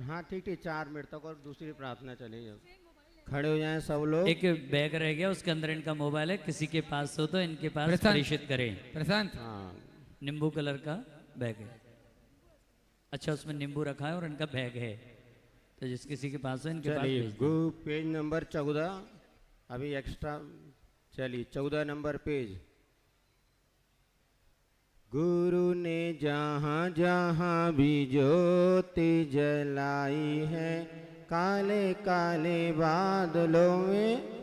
हाँ ठीक ठीक, 4 मिनट तक और दूसरी प्रार्थना चलेगी। अब खड़े हो जाएं सब लोग। एक बैग रह गया, उसके अंदर इनका मोबाइल है, किसी के पास हो तो इनके पास प्रशांत। प्रेषित करें। प्रशांत, हाँ नींबू कलर का बैग है। अच्छा, उसमें नींबू रखा है और इनका बैग है, तो जिस किसी के पास हो इनके पास चलिए, भेज दो। पेज नंबर 14 अभी एक्स्ट्रा। चलिए 14 नंबर पेज। गुरु ने जहाँ जहाँ भी ज्योति जलाई है, काले काले बादलों में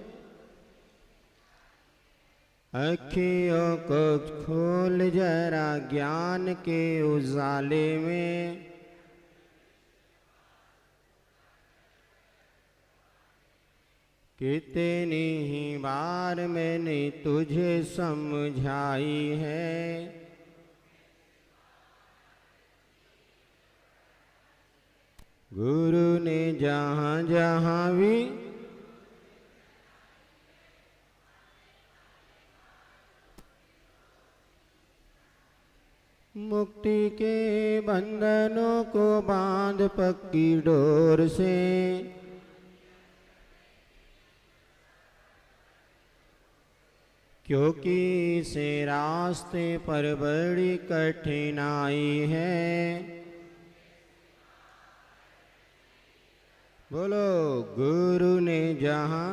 अखियों को खोल जरा ज्ञान के उजाले में। कितनी ही बार मैंने तुझे समझाई है, गुरु ने जहाँ जहाँ भी मुक्ति के बंधनों को बांध पक्की डोर से, क्योंकि इसे रास्ते पर बड़ी कठिनाई है। बोलो, गुरु ने जहाँ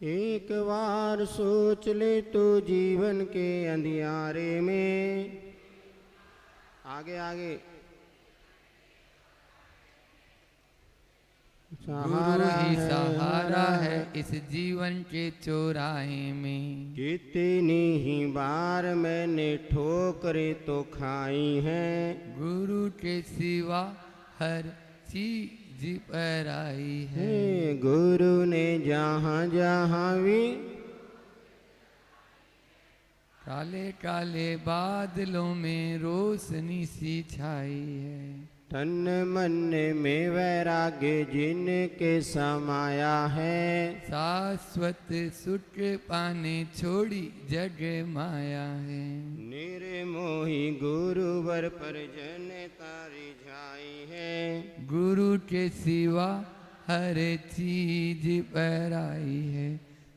एक बार सोच ले तो जीवन के अंधियारे में। आगे आगे। गुरु ही सहारा है इस जीवन के चौराहे में। कितनी ही बार मैंने ठोकरें तो खाई हैं, गुरु के सिवा हर चीज पर आई है। गुरु ने जहाँ जहाँ भी काले काले बादलों में रोशनी सी छाई है। तन मन में वैराग्य जिनके समाया है, शाश्वत सुख पाने छोड़ी जग माया है। निर्मोही गुरुवर पर जन तारी झाई है, गुरु के सिवा हर चीज पर आई है।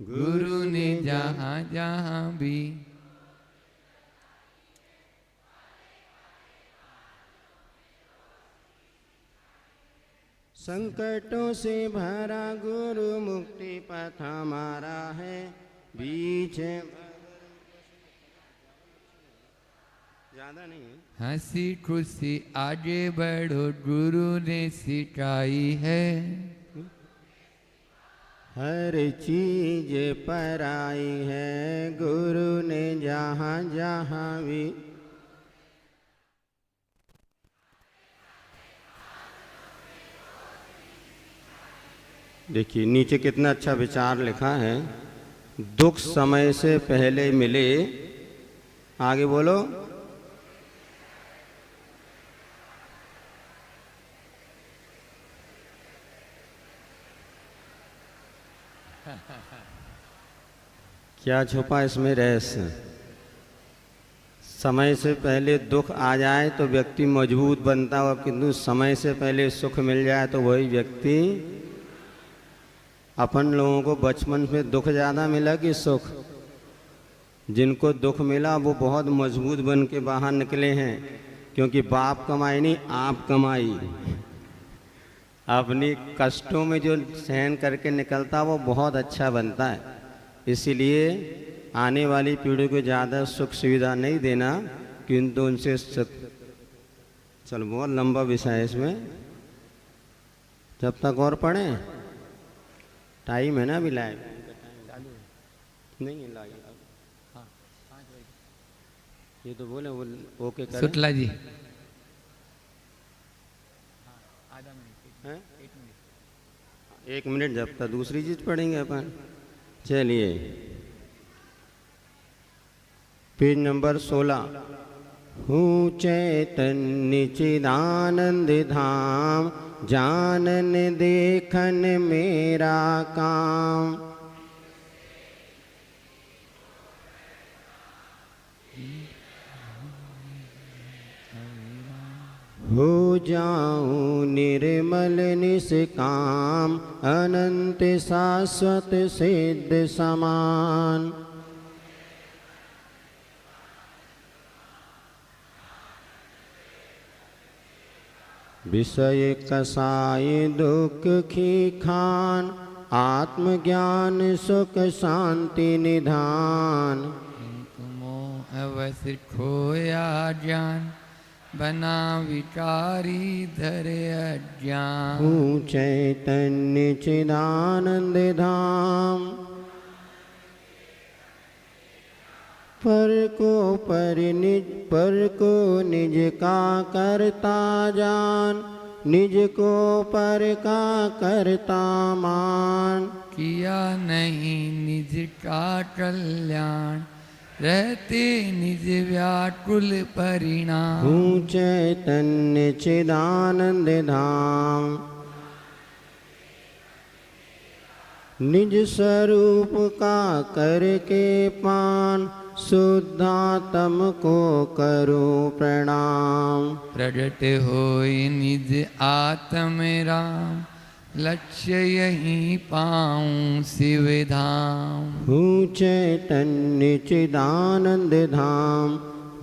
गुरु ने जहाँ जहाँ भी संकटों से भरा गुरु मुक्ति पथ हमारा है। बीच ज्यादा नहीं है। हंसी खुशी आगे बढ़ो गुरु ने सिखाई है। हर चीज पर आई है, गुरु ने जहाँ जहाँ भी। देखिए नीचे कितना अच्छा विचार लिखा है। दुख समय से पहले मिले, आगे बोलो, क्या छुपा इसमें रहस्य। समय से पहले दुख आ जाए तो व्यक्ति मजबूत बनता है, किंतु समय से पहले सुख मिल जाए तो वही व्यक्ति। अपन लोगों को बचपन में दुख ज़्यादा मिला कि सुख? जिनको दुख मिला वो बहुत मजबूत बन के बाहर निकले हैं, क्योंकि बाप कमाई नहीं, आप कमाई। अपनी कष्टों में जो सहन करके निकलता वो बहुत अच्छा बनता है। इसीलिए आने वाली पीढ़ी को ज़्यादा सुख सुविधा नहीं देना, किंतु उनसे चल बहुत लंबा विषय है इसमें, जब तक और पढ़ें। टाइम है ना अभी, लाइव नहीं है लाइव। हाँ, ये तो बोले वो ओके करें। शुक्ला जी हैं? 1 मिनट, जब तक दूसरी चीज पढ़ेंगे अपन। चलिए पेज नंबर 16। हूँ चैतन्य चिदानंद धाम, जानन देखन मेरा काम। जाऊं निर्मल निष्काम, अनंत शाश्वत सिद्ध समान। विषय कसाय दुख की खान, आत्मज्ञान सुख शांति निधान। मोह अवसर खोया ज्ञान, बना विकारी धरे अज्ञान। हूँ चैतन्य चिदानंद धाम, पर को निज का करता जान, निज को पर का करता मान। किया नहीं निज का कल्याण, रहते निज व्याकुल परिणाम। हूँ चैतन्य चिदानंद धाम, निज स्वरूप का करके पान, शुद्धात्म को करो प्रणाम। प्रगट होई निज आत्म राम, लक्ष्य यही पाऊं शिव धाम। हूँ चैतन्य चिदानंद धाम,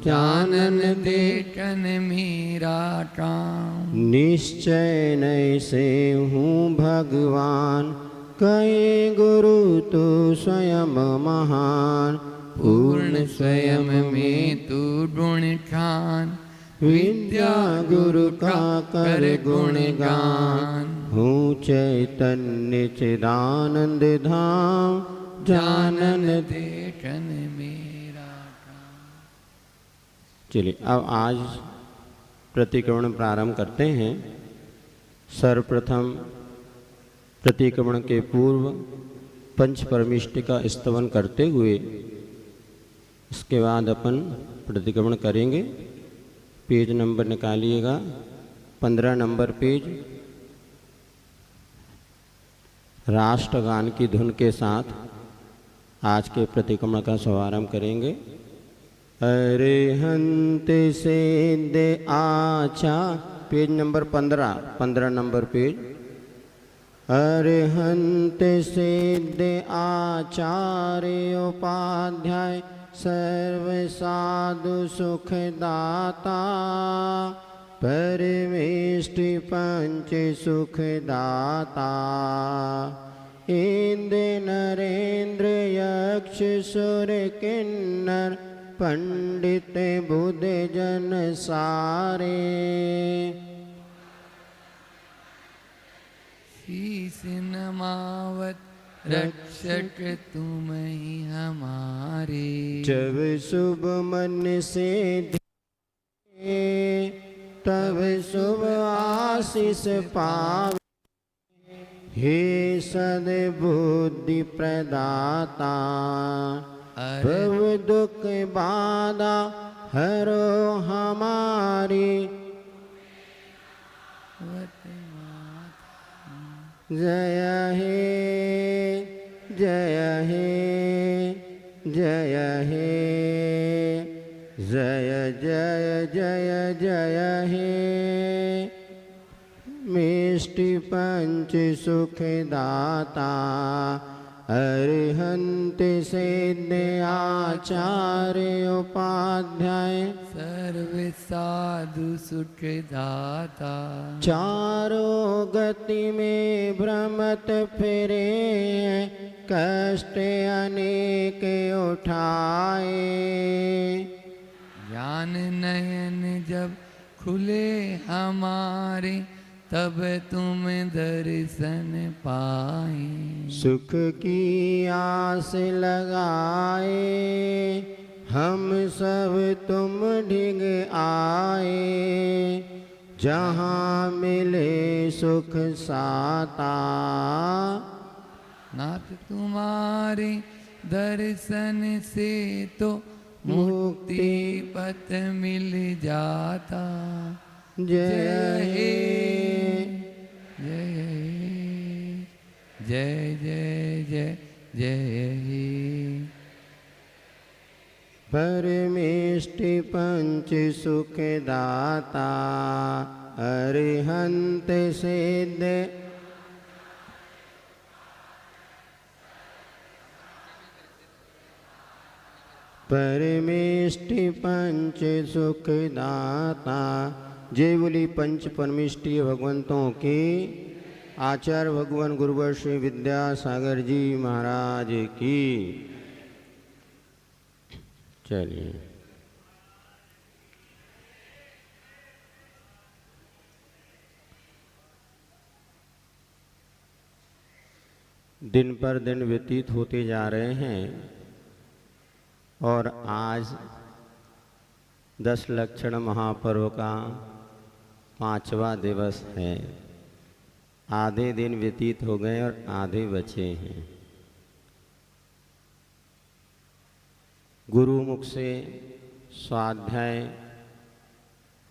जानन देखन मेरा काम। निश्चय नय से हूँ भगवान, कहे गुरु तू स्वयं महान। पूर्ण स्वयं में तू गुण खान, विद्या गुरु का कर गुणगान। हूँ चैतन्य चिदानंद धाम, जानन देखन मेरा काम। चलिए अब आज प्रतिक्रमण प्रारंभ करते हैं। सर्वप्रथम प्रतिक्रमण के पूर्व पंच परमिष्टि का स्तवन करते हुए इसके बाद अपन प्रतिक्रमण करेंगे। पेज नंबर निकालिएगा, 15 नंबर पेज। राष्ट्रगान की धुन के साथ आज के प्रतिक्रमण का शुभारंभ करेंगे। अरिहंत सिद्ध आचा, पेज नंबर 15 नंबर पेज। अरिहंत सिद्ध आचार्य उपाध्याय, सर्व साधु सुखदाता, परमेष्टि पंच सुखदाता। इंद्र नरेंद्र यक्ष सुर किन्नर, पंडित बुद्ध जन सारे। शीस नमावत रक्षक तुम ही हमारे। जब शुभ मन से ध्याए, तब शुभ आशीष पावे। हे सद्बुद्धि प्रदाता, भव दुख बाधा हरो हमारी। जय हे जय हे जय हे, जय जय जय जय हे। मिष्टि पंच सुखदाता, अरिहंत सिद्ध आचार्य उपाध्याय, सर्व साधु सुखदाता। चारों गति में भ्रमत फिरे, कष्ट अनेक उठाए। ज्ञान नयन जब खुले हमारे, तब तुम दर्शन पाए। सुख की आस लगाए, हम सब तुम ढिग आए। जहाँ मिले सुख साता, नाथ तुम्हारे दर्शन से तो मुक्ति पथ मिल जाता। जय हे जय हे जय जय जय जय हे। परमेष्टि पंच सुखदाता, अरिहंत सिद्ध परमेष्टि पंच सुखदाता। जय बोली पंच परमेष्टि भगवंतों की। आचार्य भगवान गुरुवर श्री विद्यासागर जी महाराज की। चलिए दिन पर दिन व्यतीत होते जा रहे हैं और आज 10 लक्षण महापर्व का 5वां दिवस है। आधे दिन व्यतीत हो गए और आधे बचे हैं। गुरु मुख से स्वाध्याय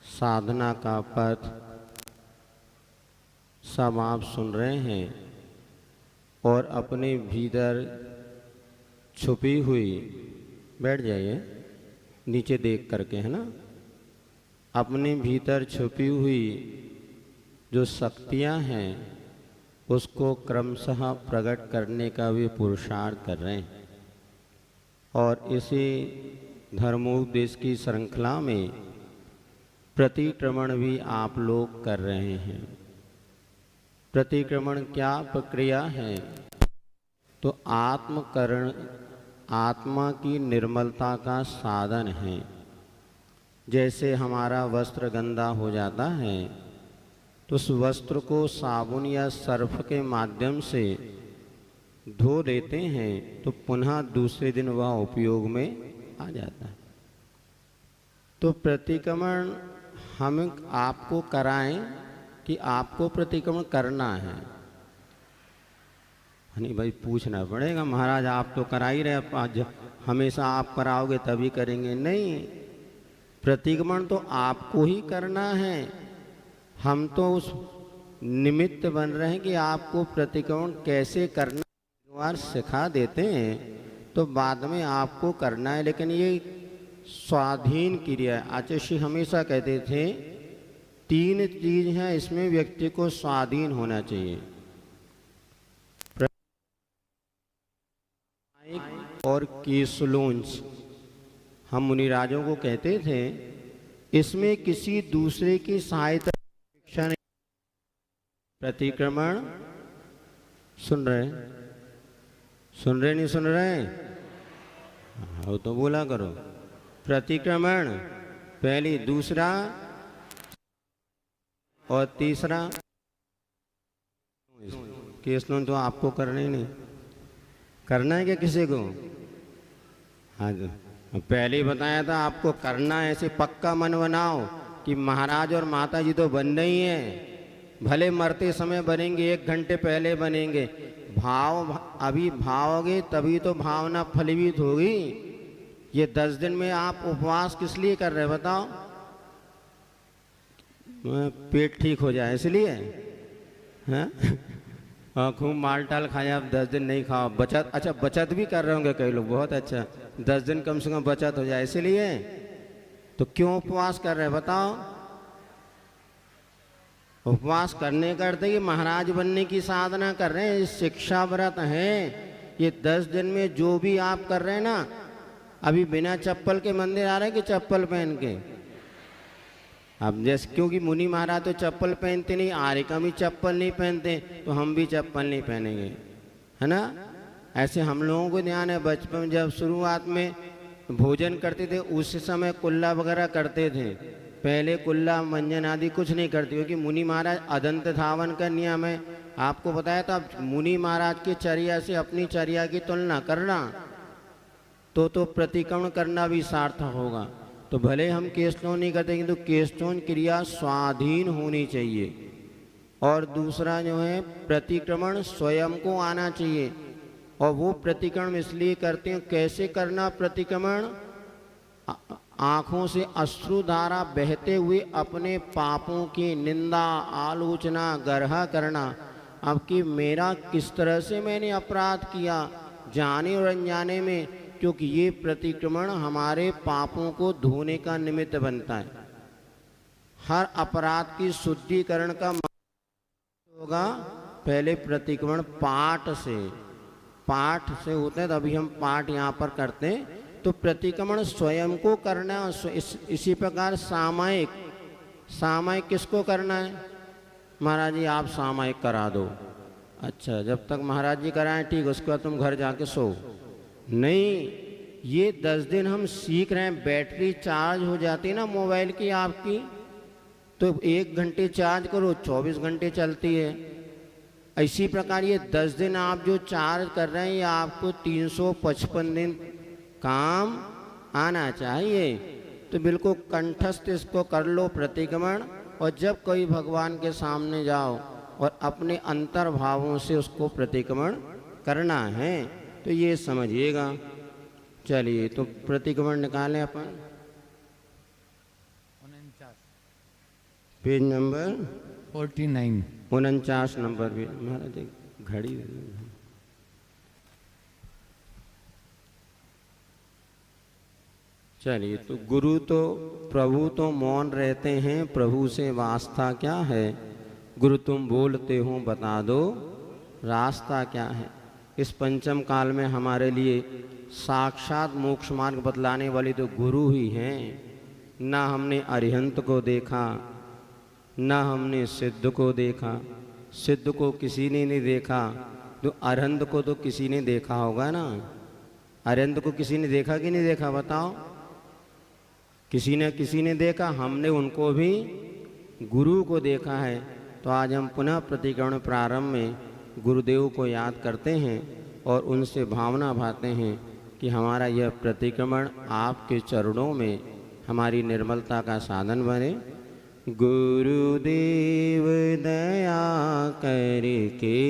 साधना का पथ सब आप सुन रहे हैं और अपने भीतर छुपी हुई, बैठ जाइए नीचे देख करके, है ना, अपने भीतर छुपी हुई जो शक्तियां हैं उसको क्रमशः प्रकट करने का भी पुरुषार्थ कर रहे हैं। और इसी धर्मोपदेश की श्रृंखला में प्रतिक्रमण भी आप लोग कर रहे हैं। प्रतिक्रमण क्या प्रक्रिया है? तो आत्मकरण, आत्मा की निर्मलता का साधन है। जैसे हमारा वस्त्र गंदा हो जाता है तो उस वस्त्र को साबुन या सर्फ के माध्यम से धो देते हैं तो पुनः दूसरे दिन वह उपयोग में आ जाता है। तो प्रतिक्रमण हम आपको कराएं कि आपको प्रतिक्रमण करना है? नहीं भाई, पूछना पड़ेगा। महाराज आप तो करा ही रहे, आज हमेशा आप कराओगे तभी करेंगे। नहीं, प्रतिक्रमण तो आपको ही करना है। हम तो उस निमित्त बन रहे हैं कि आपको प्रतिक्रमण कैसे करना बार सिखा देते हैं, तो बाद में आपको करना है। लेकिन ये स्वाधीन क्रिया है। आचार्य श्री हमेशा कहते थे 3 चीज हैं, इसमें व्यक्ति को स्वाधीन होना चाहिए, और केशलोंच। हम मुनिराजों को कहते थे इसमें किसी दूसरे की सहायता अपेक्षा नहीं। प्रतिक्रमण सुन रहे, सुन रहे नहीं सुन रहे? वो तो बोला करो। प्रतिक्रमण पहली, दूसरा और तीसरा केशलोंच तो आपको करना ही नहीं। करना है क्या किसी को? हाँ, पहले ही बताया था आपको करना है। ऐसे पक्का मन बनाओ कि महाराज और माता जी तो बन रही हैं, भले मरते समय बनेंगे, 1 घंटे पहले बनेंगे। भाव अभी भावोगे तभी तो भावना फलीभूत होगी। ये 10 दिन में आप उपवास किस लिए कर रहे हैं बताओ? पेट ठीक हो जाए इसलिए? हाँ, खूब माल टाल खाया, आप 10 दिन नहीं खाओ। बचत, अच्छा बचत भी कर रहे होंगे कई लोग, बहुत अच्छा, 10 दिन कम से कम बचत हो जाए इसलिए। तो क्यों उपवास कर रहे हैं बताओ? उपवास करने का अर्थ है कि महाराज बनने की साधना कर रहे हैं, शिक्षा व्रत है। ये 10 दिन में जो भी आप कर रहे हैं ना, अभी बिना चप्पल के मंदिर आ रहे हैं कि चप्पल पहन के? अब जैसे, क्योंकि मुनि महाराज तो चप्पल पहनते नहीं, आर्य भी चप्पल नहीं पहनते, तो हम भी चप्पल नहीं पहनेंगे, है ना। ऐसे हम लोगों को ध्यान है, बचपन में जब शुरुआत में भोजन करते थे उस समय कुल्ला वगैरह करते थे। पहले कुल्ला मंजन आदि कुछ नहीं करते, क्योंकि मुनि महाराज अदंत धावन का नियम है। आपको बताया था, मुनि महाराज की चर्या से अपनी चर्या की तुलना करना तो प्रतिक्रमण करना भी सार्थक होगा। तो भले हम केशलों नहीं करते, किंतु केशलों क्रिया स्वाधीन होनी चाहिए। और दूसरा जो है, प्रतिक्रमण स्वयं को आना चाहिए। और वो प्रतिक्रमण इसलिए करते हैं, कैसे करना प्रतिक्रमण? आँखों से अश्रुधारा बहते हुए अपने पापों की निंदा, आलोचना, गर्हा करना। अब कि मेरा किस तरह से मैंने अपराध किया, जाने और अनजाने में, क्योंकि ये प्रतिक्रमण हमारे पापों को धोने का निमित्त बनता है। हर अपराध की शुद्धिकरण का होगा पहले प्रतिक्रमण पाठ से होते हैं। तो अभी हम पाठ यहाँ पर करते हैं। तो प्रतिक्रमण स्वयं को करना है। इसी प्रकार सामायिक किसको करना है? महाराज जी आप सामायिक करा दो। अच्छा, जब तक महाराज जी कराएं ठीक, उसके बाद तुम घर जाके सो। नहीं, ये 10 दिन हम सीख रहे हैं। बैटरी चार्ज हो जाती है ना मोबाइल की आपकी, तो 1 घंटे चार्ज करो 24 घंटे चलती है। इसी प्रकार ये 10 दिन आप जो चार्ज कर रहे हैं, ये आपको 355 दिन काम आना चाहिए। तो बिल्कुल कंठस्थ इसको कर लो प्रतिक्रमण। और जब कोई भगवान के सामने जाओ और अपने अंतर भावों से उसको प्रतिक्रमण करना है, तो ये समझिएगा। चलिए, तो प्रतिक्रमण निकालें अपन। पेज नंबर 49 49 नंबर भी। महाराज एक घड़ी दे दो। चलिए, तो गुरु तो प्रभु तो मौन रहते हैं, प्रभु से वास्ता क्या है? गुरु तुम बोलते हो बता दो रास्ता क्या है? इस पंचम काल में हमारे लिए साक्षात मोक्ष मार्ग बतलाने वाली तो गुरु ही हैं। ना हमने अरिहंत को देखा, ना हमने सिद्ध को देखा। सिद्ध को किसी ने नहीं देखा, तो अरिहंत को तो किसी ने देखा होगा ना। अरिहंत को किसी ने देखा कि नहीं देखा बताओ? किसी ने देखा। हमने उनको भी गुरु को देखा है। तो आज हम पुनः प्रतिक्रमण प्रारंभ में गुरुदेव को याद करते हैं और उनसे भावना भाते हैं कि हमारा यह प्रतिक्रमण आपके चरणों में हमारी निर्मलता का साधन बने। गुरुदेव दया करके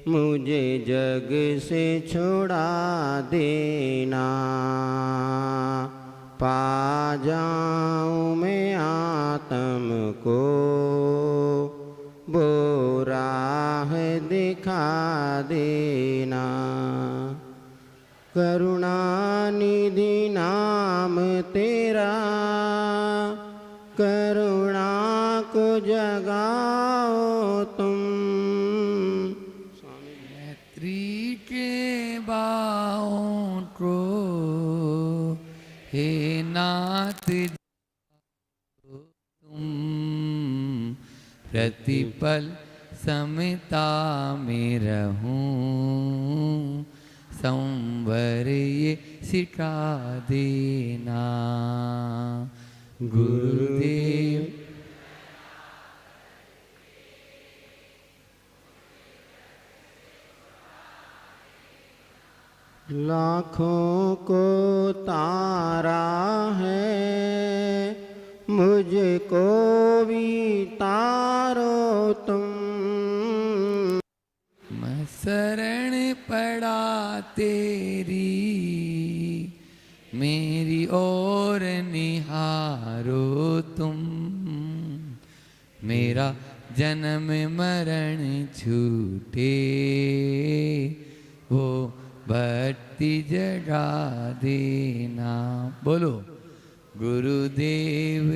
मुझे जग से छुड़ा देना, पा जाऊं मैं आत्म को, वो राह दिखा देना। करुणानिधि नाम तेरा, करुणा को जगाओ तुम। मैत्री के बाहों को हे नाथ तुम, प्रतिपल समता में रहूं, संवर ये सिखा देना। गुरुदेव लाखों को तारा है, मुझको भी तारो तुम। मैं शरण पड़ा तेरी, मेरी ओर निहारो तुम। मेरा जन्म मरण छूटे, वो भक्ति जगा देना। बोलो गुरुदेव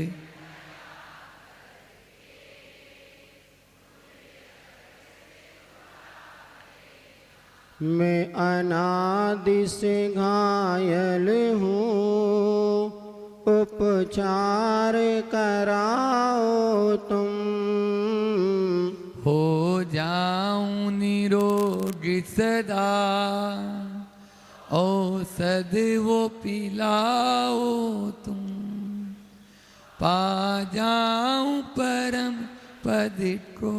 मैं अनादि से घायल हूँ, उपचार कराओ तुम। हो जाऊं निरोगी सदा, औषध वो पिलाओ तुम। पा जाऊं परम पद को,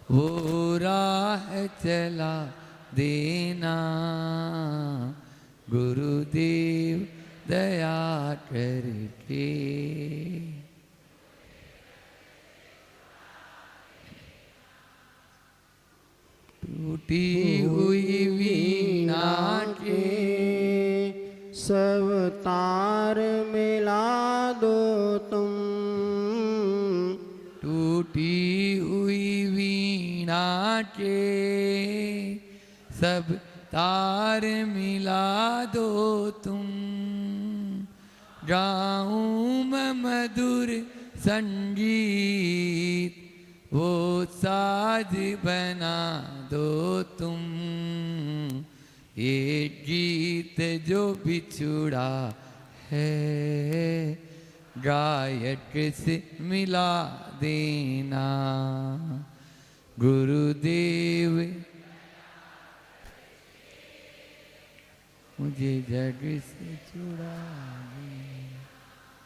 वो राह चला देना। गुरुदेव दया करके। टूटी हुई वीणा के सब तार मिला दो तुम। टूटी हुई वीणा के सब तार मिला दो तुम। गाऊं मैं मधुर संगीत, वो साज बना दो तुम। ये गीत जो बिछुड़ा है, गायक से मिला देना। गुरुदेव मुझे जग से छुड़ा दे।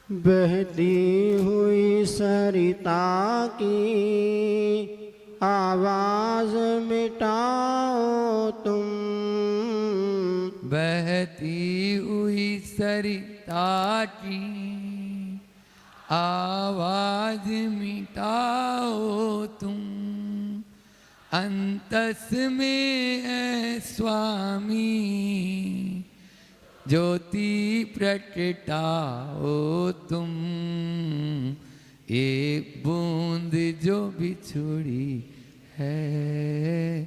बहती हुई सरिता की आवाज मिटाओ तुम। बहती हुई सरिता की आवाज मिटाओ तुम। अंतस में है स्वामी, ज्योति प्रकटाओ तुम। एक बूंद जो बिछुड़ी है,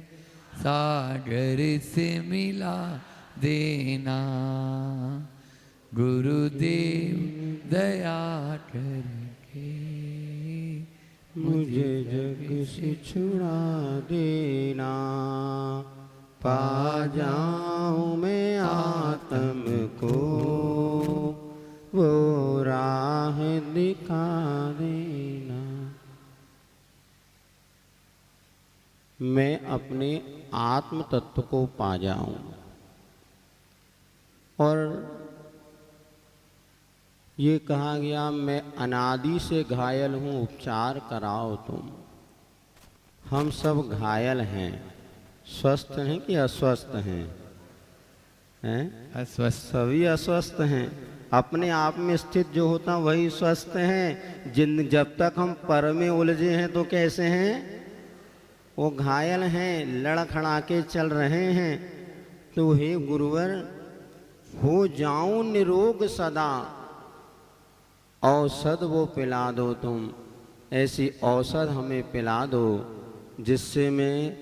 सागर से मिला देना। गुरुदेव दया करके मुझे जग से छुड़ा देना। पा जाऊं मैं आत्म को, वो राह दिखा देना। मैं अपने आत्म तत्व को पा जाऊं। और ये कहा गया, मैं अनादि से घायल हूँ, उपचार कराओ तुम। हम सब घायल हैं। स्वस्थ हैं कि अस्वस्थ हैं? अस्वस्थ। सभी अस्वस्थ हैं। अपने आप में स्थित जो होता वही स्वस्थ हैं। जब तक हम पर में उलझे हैं तो कैसे हैं? वो घायल हैं, लड़खड़ा के चल रहे हैं। तो हे गुरुवर, हो जाऊं निरोग सदा, औषध वो पिला दो तुम। ऐसी औषध हमें पिला दो जिससे मैं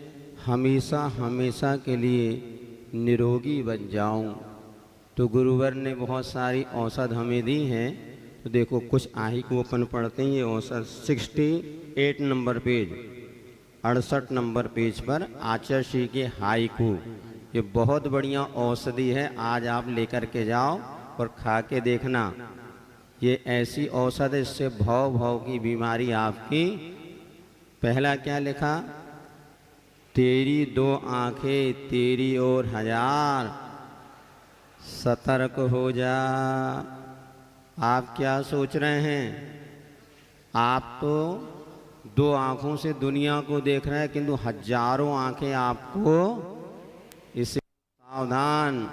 हमेशा हमेशा के लिए निरोगी बन जाऊं। तो गुरुवर ने बहुत सारी औषध हमें दी हैं। तो देखो कुछ आही को अपन पढ़ते हैं। ये औषध 68 नंबर पेज, 68 नंबर पेज पर आचार्य श्री के हाइकू। ये बहुत बढ़िया औषधि है। आज आप लेकर के जाओ और खा के देखना। ये ऐसी औषध है, इससे भव की बीमारी आपकी। पहला क्या लिखा? तेरी दो आंखें तेरी ओर हजार, सतर्क हो जा। आप क्या सोच रहे हैं? आप तो दो आंखों से दुनिया को देख रहे हैं, किंतु हजारों आंखें आपको। इससे सावधान।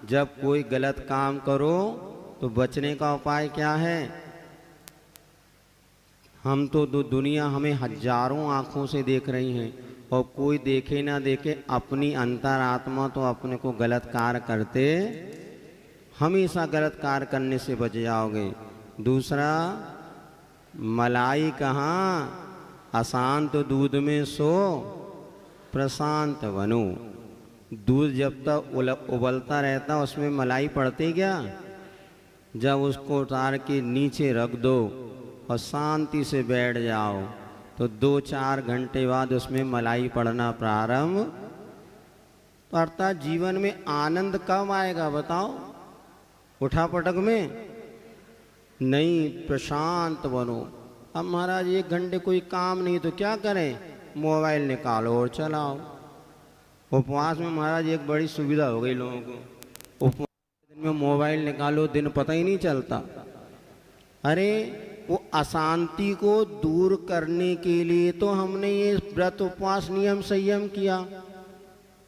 जब कोई गलत काम करो तो बचने का उपाय क्या है? हम तो दुनिया हमें हजारों आंखों से देख रही हैं, और कोई देखे ना देखे, अपनी अंतरात्मा तो अपने को गलत कार्य करते, हमेशा गलत कार्य करने से बच जाओगे। दूसरा, मलाई कहाँ? अशांत दूध में सो प्रशांत बनो। दूध जब तक उबलता रहता उसमें मलाई पड़ती क्या? जब उसको उतार के नीचे रख दो और शांति से बैठ जाओ तो 2-4 घंटे बाद उसमें मलाई पड़ना प्रारंभ। तो अर्थात जीवन में आनंद कब आएगा बताओ? उठा पटक में नहीं, प्रशांत बनो। अब महाराज 1 घंटे कोई काम नहीं तो क्या करें? मोबाइल निकालो और चलाओ। उपवास में महाराज एक बड़ी सुविधा हो गई लोगों को। उपवास दिन में मोबाइल निकालो, दिन पता ही नहीं चलता। अरे वो अशांति को दूर करने के लिए तो हमने ये व्रत उपवास नियम संयम किया।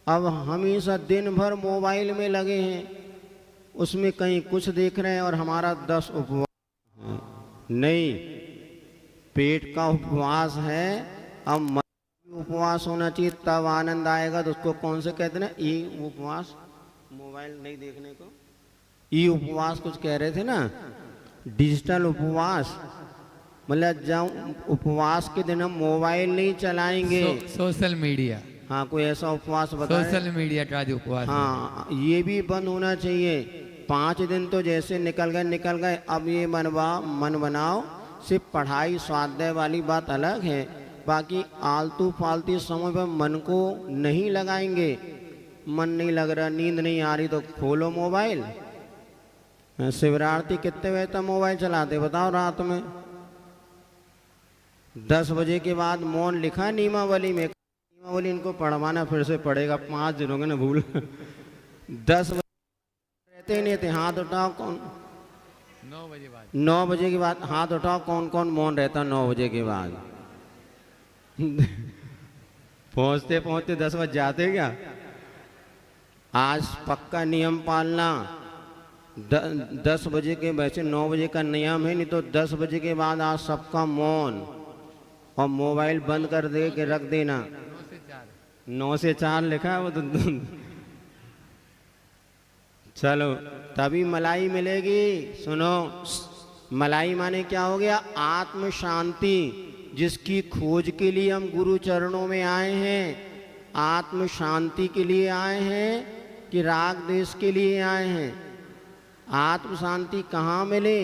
अब हमेशा दिन भर मोबाइल में लगे हैं, उसमें कहीं कुछ देख रहे हैं और हमारा 10 उपवास नहीं, पेट का उपवास है। अब मन उपवास होना चाहिए, तब आनंद आएगा। तो उसको कौन से कहते हैं? ई उपवास। मोबाइल नहीं देखने को ई उपवास कुछ कह रहे थे ना, डिजिटल उपवास। मतलब जब उपवास के दिन हम मोबाइल नहीं चलाएंगे। Social media. हाँ, कोई ऐसा उपवास बताए? सोशल मीडिया का जो उपवास। हाँ, ये भी बंद होना चाहिए। 5 दिन तो जैसे निकल गए। अब ये मन बनाओ, सिर्फ पढ़ाई स्वाध्याय वाली बात अलग है, बाकी आलतू फालतू समय पर मन को नहीं लगाएंगे। मन नहीं लग रहा, नींद नहीं आ रही तो खोलो मोबाइल। शिवरात्रि कितने बजे तक मोबाइल चलाते बताओ रात में? 10 बजे के बाद मौन लिखा है नियमावली में। नियमावली इनको पढ़वाना फिर से पड़ेगा, 5 दिन हो गए ना भूल। 10 बजे रहते ही नहीं थे। हाथ उठाओ कौन? 9 बजे के बाद हाथ उठाओ, कौन कौन मौन रहता 9 बजे के बाद? पहुंचते पहुंचते 10 बज जाते क्या? आज पक्का नियम पालना। 10 बजे के, वैसे 9 बजे का नियम है, नहीं तो 10 बजे के बाद आज सबका मौन, और मोबाइल बंद कर दे के रख देना। 9 से 4 लिखा है वो तो। चलो तभी मलाई मिलेगी। सुनो, मलाई माने क्या हो गया? आत्म शांति, जिसकी खोज के लिए हम गुरु चरणों में आए हैं। आत्म शांति के लिए आए हैं कि राग देश के लिए आए हैं? आत्म शांति कहाँ मिले?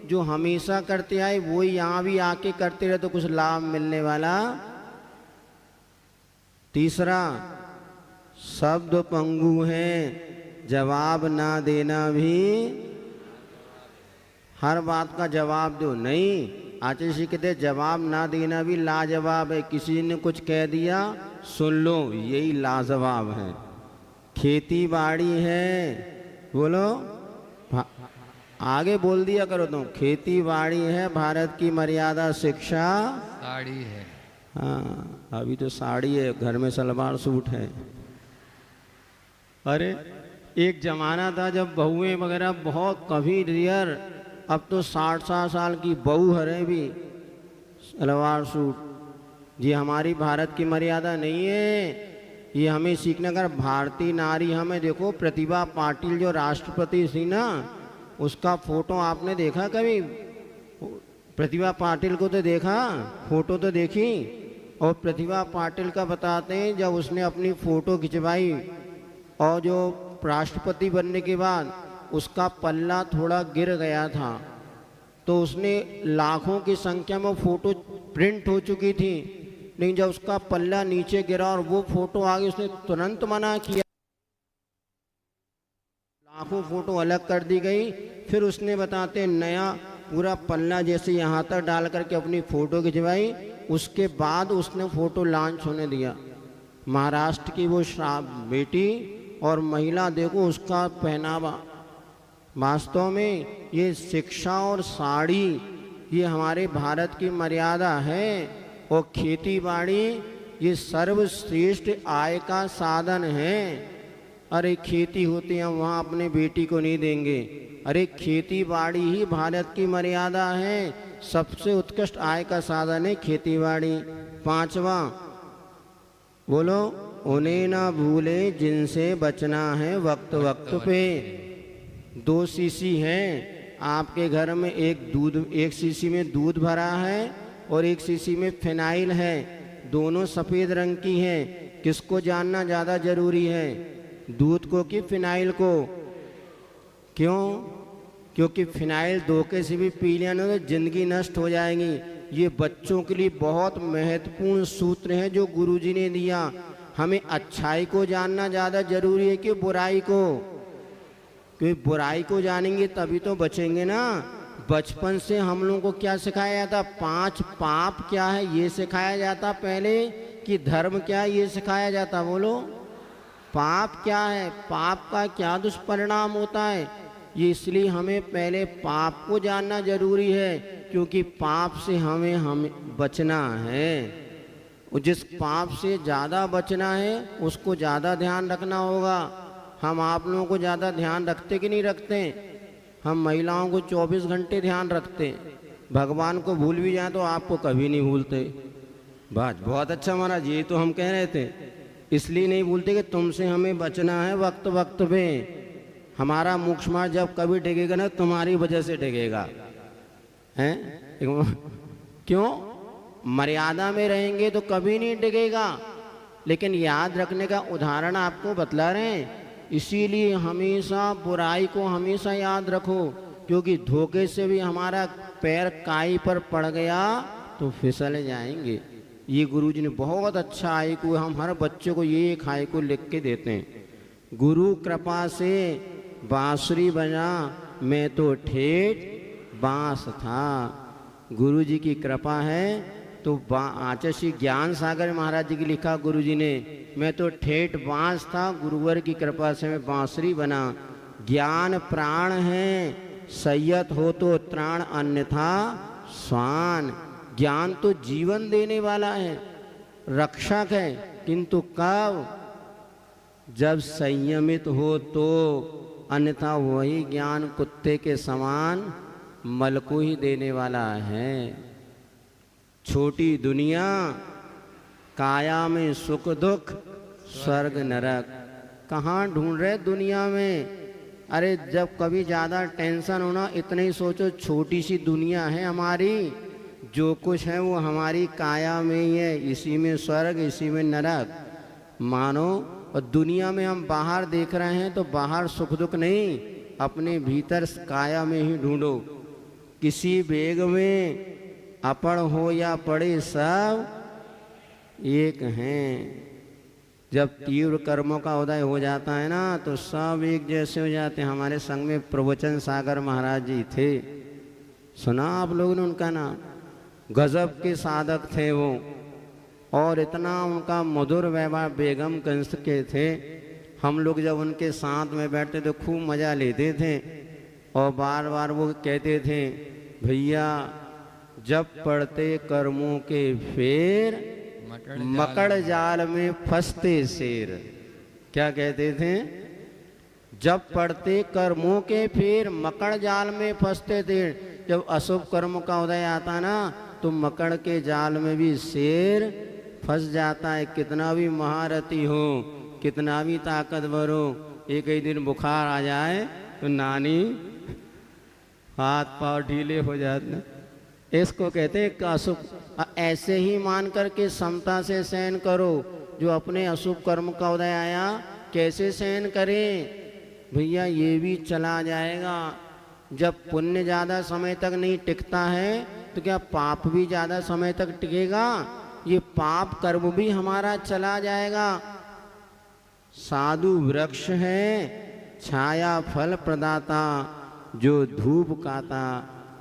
जो हमेशा करते आए वो ही यहाँ भी आके करते रहे तो कुछ लाभ मिलने वाला। तीसरा, शब्द पंगु है, जवाब ना देना भी। हर बात का जवाब दो नहीं। आचार्य जी कहते जवाब ना देना भी लाजवाब है। किसी ने कुछ कह दिया सुन लो, यही लाजवाब है। खेती बाड़ी है, बोलो आगे बोल दिया करो तुम। खेती बाड़ी है, भारत की मर्यादा शिक्षा साड़ी है। हाँ, अभी तो साड़ी है, घर में सलवार सूट है। अरे एक जमाना था जब बहुएं वगैरह बहुत कभी रियर, अब तो 60 साल की बहू हरे भी सलवार सूट। ये हमारी भारत की मर्यादा नहीं है, ये हमें सीखना कर। भारतीय नारी हमें देखो, प्रतिभा पाटिल जो राष्ट्रपति थी ना, उसका फोटो आपने देखा कभी? प्रतिभा पाटिल को तो देखा, फोटो तो देखी। और प्रतिभा पाटिल का बताते हैं, जब उसने अपनी फोटो खिंचवाई और जो राष्ट्रपति बनने के बाद उसका पल्ला थोड़ा गिर गया था, तो उसने लाखों की संख्या में फोटो प्रिंट हो चुकी थी, लेकिन जब उसका पल्ला नीचे गिरा और वो फोटो आ गई, उसने तुरंत मना किया। लाखों फोटो अलग कर दी गई। फिर उसने बताते नया पूरा पल्ला जैसे यहाँ तक डाल करके अपनी फ़ोटो खिंचवाई। उसके बाद उसने फ़ोटो लॉन्च होने दिया। महाराष्ट्र की वो बेटी और महिला, देखो उसका पहनावा। वास्तव में ये शिक्षा और साड़ी ये हमारे भारत की मर्यादा है। और खेती बाड़ी ये सर्वश्रेष्ठ आय का साधन है। अरे खेती होती है, वहाँ अपने बेटी को नहीं देंगे। अरे खेती बाड़ी ही भारत की मर्यादा है, सबसे उत्कृष्ट आय का साधन है खेती बाड़ी। 5वां बोलो, उन्हें ना भूले जिनसे बचना है वक्त वक्त पे। 2 शीशी हैं आपके घर में, एक शीशी में दूध भरा है और एक शीशी में फिनाइल है। दोनों सफ़ेद रंग की हैं। किसको जानना ज़्यादा जरूरी है, दूध को कि फिनाइल को? क्यों? क्योंकि फिनाइल धोखे से भी पी लेना तो जिंदगी नष्ट हो जाएगी। ये बच्चों के लिए बहुत महत्वपूर्ण सूत्र है जो गुरुजी ने दिया। हमें अच्छाई को जानना ज़्यादा जरूरी है कि बुराई को? क्योंकि बुराई को जानेंगे तभी तो बचेंगे ना। बचपन से हम लोगों को क्या सिखाया जाता? 5 पाप क्या है ये सिखाया जाता पहले, कि धर्म क्या है ये सिखाया जाता? बोलो, पाप क्या है, पाप का क्या दुष्परिणाम होता है? ये इसलिए हमें पहले पाप को जानना जरूरी है, क्योंकि पाप से हमें बचना है। और जिस पाप से ज़्यादा बचना है उसको ज़्यादा ध्यान रखना होगा। हम आप लोगों को ज़्यादा ध्यान रखते कि नहीं रखते? हम महिलाओं को 24 घंटे ध्यान रखते। भगवान को भूल भी जाए तो आपको कभी नहीं भूलते। बात बहुत अच्छा महाराज, ये तो हम कह रहे थे। इसलिए नहीं भूलते कि तुमसे हमें बचना है वक्त वक्त पे। हमारा मोक्ष मार्ग जब कभी टिकेगा ना, तुम्हारी वजह से टिकेगा। हैं? क्यों? मर्यादा में रहेंगे तो कभी नहीं टिकेगा। लेकिन याद रखने का उदाहरण आपको बतला रहे हैं। इसीलिए हमेशा बुराई को हमेशा याद रखो, क्योंकि धोखे से भी हमारा पैर काई पर पड़ गया तो फिसल जाएंगे। ये गुरुजी ने बहुत अच्छा हाइकू, हम हर बच्चे को ये एक हाइकू लिख के देते हैं। गुरु कृपा से बांसुरी बजा, मैं तो ठेठ बांस था। गुरु जी की कृपा है तो आचार्य श्री ज्ञान सागर महाराज जी की लिखा गुरु जी ने, मैं तो ठेठ बांस था, गुरुवर की कृपा से मैं बांसुरी बना। ज्ञान प्राण है, सैयत हो तो त्राण, अन्यथा स्वान। ज्ञान तो जीवन देने वाला है, रक्षक है, किंतु कब? जब संयमित हो तो, अन्यथा वही ज्ञान कुत्ते के समान मल को ही देने वाला है। छोटी दुनिया, काया में सुख दुख, स्वर्ग नरक। कहाँ ढूंढ रहे दुनिया में? अरे जब कभी ज़्यादा टेंशन होना, इतने ही सोचो छोटी सी दुनिया है हमारी, जो कुछ है वो हमारी काया में ही है, इसी में स्वर्ग, इसी में नरक मानो। और दुनिया में हम बाहर देख रहे हैं तो बाहर सुख दुख नहीं, अपने भीतर काया में ही ढूंढो। किसी बेग में अपड़ हो या पड़े, सब एक हैं। जब तीव्र कर्मों का उदय हो जाता है ना तो सब एक जैसे हो जाते हैं। हमारे संग में प्रवचन सागर महाराज जी थे, सुना आप लोगों ने उनका नाम? गजब के साधक थे वो, और इतना उनका मधुर व्यवहार बेगम कंस के थे। हम लोग जब उनके साथ में बैठते तो खूब मज़ा लेते थे, और बार बार वो कहते थे, भैया जब पड़ते कर्मों के फेर, मकड़ जाल में फंसते शेर। क्या कहते थे? जब पड़ते कर्मों के फेर, मकड़ जाल में फंसते थे। जब अशुभ कर्म का उदय आता ना तो मकड़ के जाल में भी शेर फंस जाता है। कितना भी महारथी हो, कितना भी ताकतवर हो, एक ही दिन बुखार आ जाए तो नानी हाथ पांव ढीले हो जाते हैं। इसको कहते हैं अशुभ। ऐसे ही मान करके समता से सहन करो। जो अपने अशुभ कर्म का उदय आया, कैसे सहन करें? भैया ये भी चला जाएगा। जब पुण्य ज़्यादा समय तक नहीं टिकता है तो क्या पाप भी ज़्यादा समय तक टिकेगा? ये पाप कर्म भी हमारा चला जाएगा। साधु वृक्ष है, छाया फल प्रदाता, जो धूप खाता।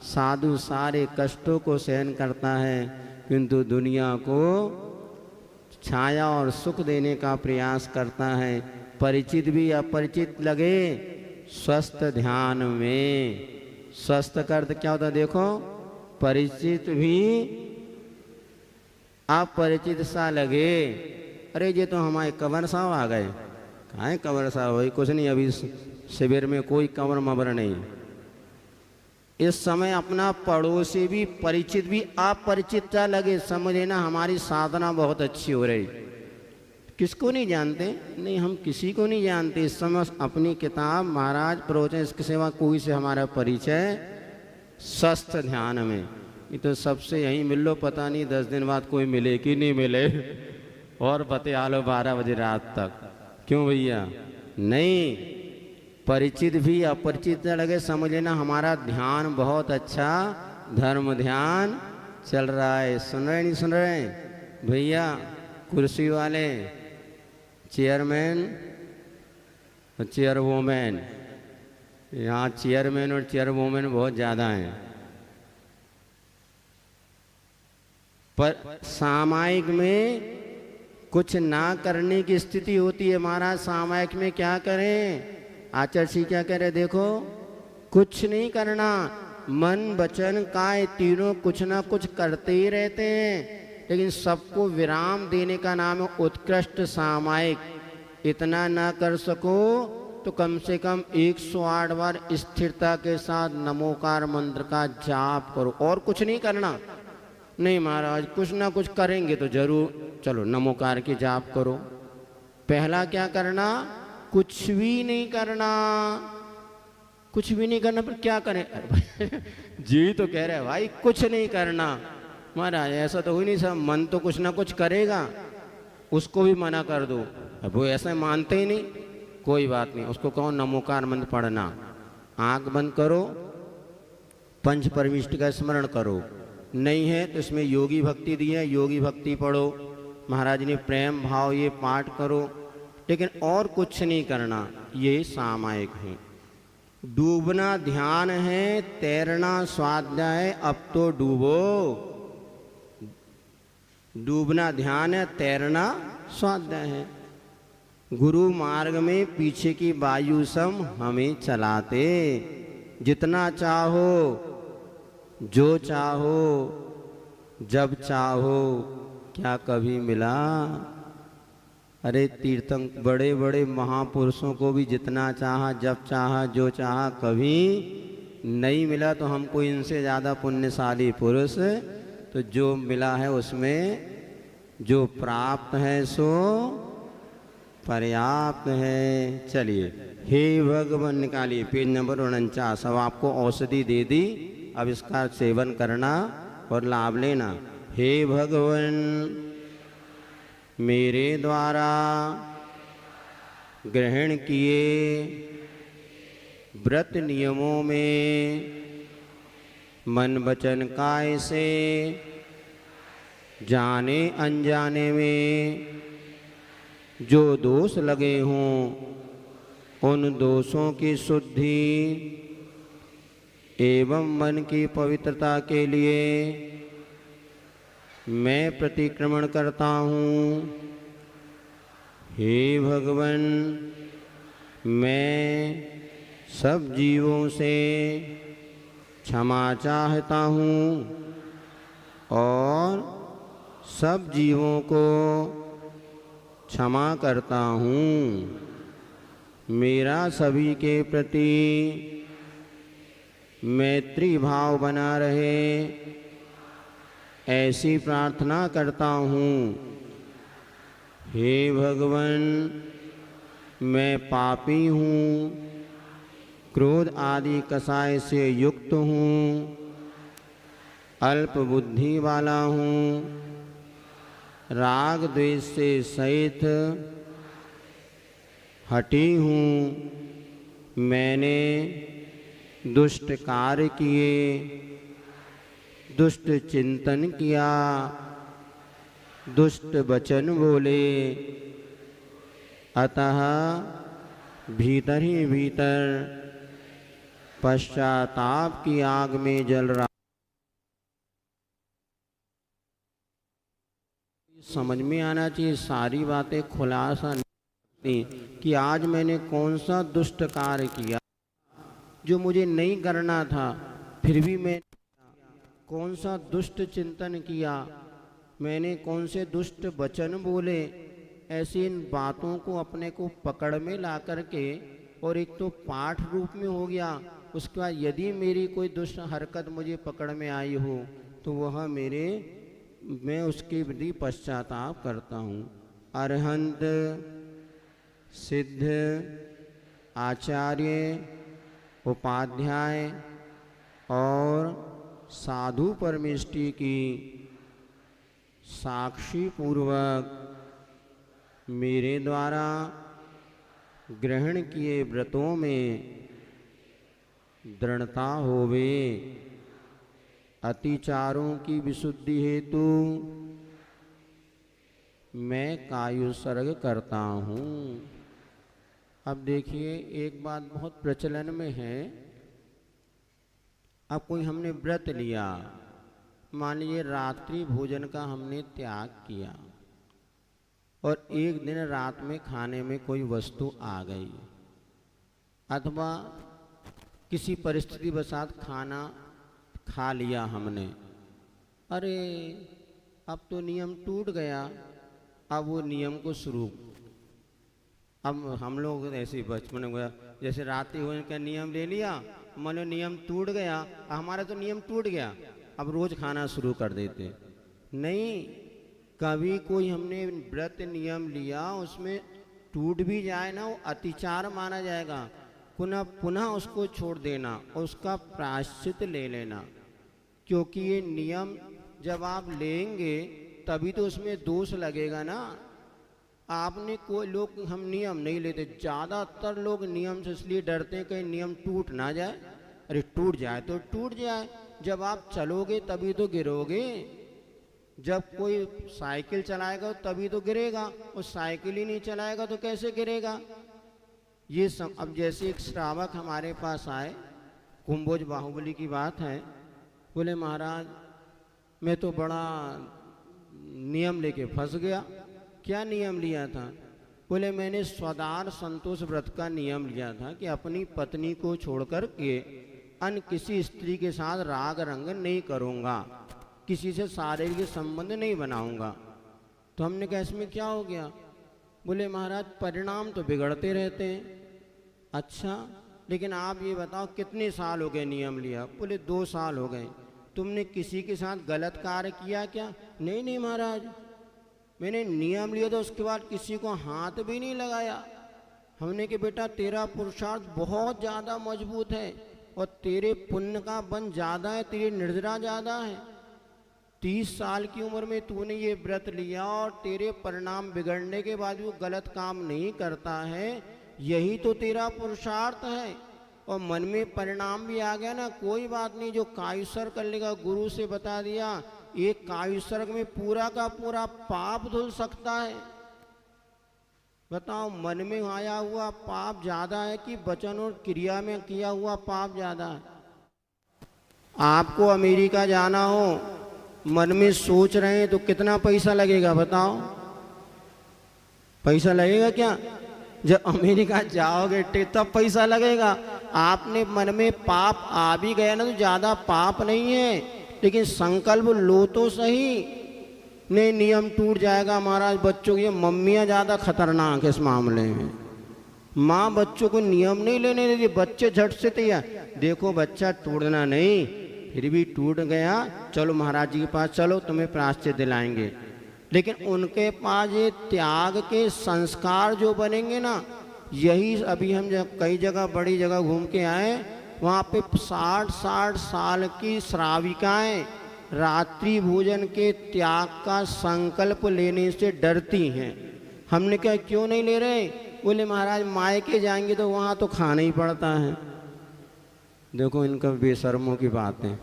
साधु सारे कष्टों को सहन करता है, किंतु दुनिया को छाया और सुख देने का प्रयास करता है। परिचित भी अपरिचित लगे, स्वस्थ ध्यान में। स्वस्थ का अर्थ क्या होता है? देखो, परिचित भी अपरिचित सा लगे। अरे ये तो हमारे कंवर साहब आ गए। कहाँ है कंवर साहब? वही कुछ नहीं, अभी शिविर में कोई कंवर मबर नहीं। इस समय अपना पड़ोसी भी परिचित भी अपरिचित सा लगे, समझे ना हमारी साधना बहुत अच्छी हो रही। किसको नहीं जानते? नहीं, हम किसी को नहीं जानते। इस समय अपनी किताब, महाराज, प्रवचन, इसके सिवा कोई से हमारा परिचय स्वस्थ ध्यान में। ये तो सबसे यहीं मिल लो, पता नहीं 10 दिन बाद कोई मिले कि नहीं मिले, और बतिया लो 12 बजे रात तक। क्यों भैया? नहीं, परिचित भी अपरिचित लगे, समझ लेना हमारा ध्यान बहुत अच्छा धर्म ध्यान चल रहा है। सुन रहे नहीं सुन रहे भैया? कुर्सी वाले, चेयरमैन और चेयरवुमेन, यहाँ चेयरमैन और चेयरवुमेन बहुत ज़्यादा हैं। पर सामायिक में कुछ ना करने की स्थिति होती है। महाराज सामायिक में क्या करें? आचार्य जी क्या कह रहे? देखो, कुछ नहीं करना, मन वचन काय तीनों कुछ ना कुछ करते ही रहते हैं, लेकिन सबको विराम देने का नाम है उत्कृष्ट सामायिक। इतना ना कर सको तो कम से कम 108 बार स्थिरता के साथ नमोकार मंत्र का जाप करो, और कुछ नहीं करना। नहीं महाराज, कुछ ना कुछ करेंगे तो जरूर, चलो नमोकार की जाप करो। पहला क्या करना? कुछ भी नहीं करना। कुछ भी नहीं करना, पर क्या करें? जी तो कह रहे हैं भाई कुछ नहीं करना। महाराज ऐसा तो हो ही नहीं, सब मन तो कुछ ना कुछ करेगा, उसको भी मना कर दो। अब वो ऐसा मानते ही नहीं, कोई बात नहीं, उसको कहो नमोकार मंत्र पढ़ना। आंख बंद करो, पंच परमिष्ट का स्मरण करो। नहीं है तो इसमें योगी भक्ति दी है, योगी भक्ति पढ़ो। महाराज ने प्रेम भाव ये पाठ करो, लेकिन और कुछ नहीं करना, ये सामायिक है। डूबना ध्यान है, तैरना स्वाध्याय, अब तो डूबो। डूबना ध्यान है, तैरना स्वाध्याय है। गुरु मार्ग में पीछे की वायु सम हमें चलाते। जितना चाहो, जो चाहो, जब चाहो, क्या कभी मिला? अरे तीर्थंकर बड़े बड़े महापुरुषों को भी जितना चाहा, जब चाहा, जो चाहा, कभी नहीं मिला। तो हमको इनसे ज़्यादा पुण्यशाली पुरुष, तो जो मिला है उसमें जो प्राप्त है सो पर्याप्त है। चलिए, हे भगवान निकालिए पेज नंबर 49। अब आपको औषधि दे दी, अब इसका सेवन करना और लाभ लेना। हे भगवान, मेरे द्वारा ग्रहण किए व्रत नियमों में मन वचन काय से जाने अनजाने में जो दोष लगे हों, उन दोषों की शुद्धि एवं मन की पवित्रता के लिए मैं प्रतिक्रमण करता हूँ। हे भगवान, मैं सब जीवों से क्षमा चाहता हूँ और सब जीवों को क्षमा करता हूँ। मेरा सभी के प्रति मैत्री भाव बना रहे, ऐसी प्रार्थना करता हूँ। हे भगवान, मैं पापी हूँ, क्रोध आदि कसाय से युक्त हूँ, अल्प बुद्धि वाला हूँ, राग द्वेष से सहित हटी हूँ। मैंने दुष्ट कार्य किए, दुष्ट चिंतन किया, दुष्ट वचन बोले, अतः भीतर ही भीतर पश्चाताप की आग में जल रहा। समझ में आना चाहिए, सारी बातें खुलासा नहीं कि आज मैंने कौन सा दुष्ट कार्य किया जो मुझे नहीं करना था, फिर भी मैं कौन सा दुष्ट चिंतन किया, मैंने कौन से दुष्ट वचन बोले। ऐसी इन बातों को अपने को पकड़ में ला करके, और एक तो पाठ रूप में हो गया, उसके बाद यदि मेरी कोई दुष्ट हरकत मुझे पकड़ में आई हो तो वह मैं उसके प्रति पश्चाताप करता हूँ। अरहंत, सिद्ध, आचार्य, उपाध्याय और साधु परमेष्टि की साक्षी पूर्वक मेरे द्वारा ग्रहण किए व्रतों में दृढ़ता होवे। अतिचारों की विशुद्धि हेतु मैं कायुसर्ग करता हूँ। अब देखिए, एक बात बहुत प्रचलन में है। अब कोई हमने व्रत लिया, मान लीजिए रात्रि भोजन का हमने त्याग किया और एक दिन रात में खाने में कोई वस्तु आ गई, अथवा किसी परिस्थिति वसात खाना खा लिया हमने, अरे अब तो नियम टूट गया, अब वो नियम को शुरू। अब हम लोग ऐसे बचपन में जैसे रात्रि भोजन का नियम ले लिया, मानो नियम टूट गया, हमारा तो नियम टूट गया, अब रोज खाना शुरू कर देते। नहीं, कभी कोई हमने व्रत नियम लिया, उसमें टूट भी जाए ना, वो अतिचार माना जाएगा, पुनः पुनः उसको छोड़ देना और उसका प्रायश्चित ले लेना। क्योंकि ये नियम जब आप लेंगे तभी तो उसमें दोष लगेगा ना। आपने कोई लोग हम नियम नहीं लेते, ज़्यादातर लोग नियम से इसलिए डरते हैं कहीं नियम टूट ना जाए। अरे टूट जाए तो टूट जाए, जब आप चलोगे तभी तो गिरोगे। जब कोई साइकिल चलाएगा तभी तो गिरेगा, और साइकिल ही नहीं चलाएगा तो कैसे गिरेगा। ये सब अब जैसे एक श्रावक हमारे पास आए, कुंभोज बाहुबली की बात है, बोले महाराज मैं तो बड़ा नियम लेके फंस गया। क्या नियम लिया था? बोले मैंने स्वदार संतोष व्रत का नियम लिया था कि अपनी पत्नी को छोड़कर के अन्य किसी स्त्री के साथ राग रंग नहीं करूँगा, किसी से शारीरिक संबंध नहीं बनाऊंगा। तो हमने कहा इसमें क्या हो गया? बोले महाराज परिणाम तो बिगड़ते रहते हैं। अच्छा लेकिन आप ये बताओ कितने साल हो गए नियम लिया? बोले 2 साल हो गए। तुमने किसी के साथ गलत कार्य किया क्या? नहीं नहीं महाराज, मैंने नियम लिया था उसके बाद किसी को हाथ भी नहीं लगाया। हमने कहा बेटा तेरा पुरुषार्थ बहुत ज़्यादा मजबूत है और तेरे पुण्य का बन ज़्यादा है, तेरी निर्जरा ज़्यादा है। 30 साल की उम्र में तूने ये व्रत लिया और तेरे परिणाम बिगड़ने के बाद भी वो गलत काम नहीं करता है, यही तो तेरा पुरुषार्थ है। और मन में परिणाम भी आ गया ना, कोई बात नहीं, जो कायुसर्ग कर लेगा, गुरु से बता दिया, एक कायुसर्ग में पूरा का पूरा पाप धुल सकता है। बताओ मन में आया हुआ पाप ज्यादा है कि वचन और क्रिया में किया हुआ पाप ज्यादा है? आपको अमेरिका जाना हो, मन में सोच रहे हैं तो कितना पैसा लगेगा बताओ? पैसा लगेगा क्या? जब अमेरिका जाओगे तब पैसा लगेगा। आपने मन में पाप आ भी गया ना तो ज़्यादा पाप नहीं है, लेकिन संकल्प लो तो सही। नहीं नियम टूट जाएगा महाराज। बच्चों की मम्मियाँ ज़्यादा खतरनाक है इस मामले में। माँ बच्चों को नियम नहीं लेने देती, बच्चे झट से तैयार। देखो बच्चा टूटना नहीं, फिर भी टूट गया, चलो महाराज जी के पास चलो, तुम्हें प्रायश्चित दिलाएंगे। लेकिन उनके पास ये त्याग के संस्कार जो बनेंगे ना, यही अभी हम जब कई जगह बड़ी जगह घूम के आए, वहाँ पे 60-60 साल की श्राविकाएं रात्रि भोजन के त्याग का संकल्प लेने से डरती हैं। हमने कहा क्यों नहीं ले रहे? बोले महाराज मायके जाएंगे तो वहाँ तो खाना ही पड़ता है। देखो इनका बेशर्मों की बातें।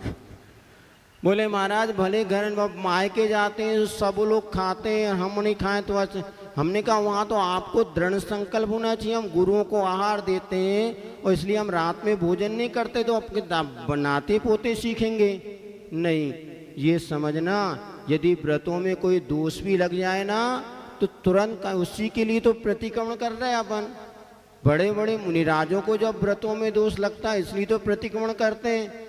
बोले महाराज भले घर मायके जाते हैं सब लोग खाते हैं, हम नहीं खाएं तो अच्छा। हमने कहा वहाँ तो आपको दृढ़ संकल्प होना चाहिए। हम गुरुओं को आहार देते हैं और इसलिए हम रात में भोजन नहीं करते, तो आपके नाते पोते सीखेंगे नहीं। ये समझना, यदि व्रतों में कोई दोष भी लग जाए ना तो तुरंत उसी के लिए तो प्रतिक्रमण कर रहे हैं अपन। बड़े बड़े मुनिराजों को जब व्रतों में दोष लगता है इसलिए तो प्रतिक्रमण करते हैं।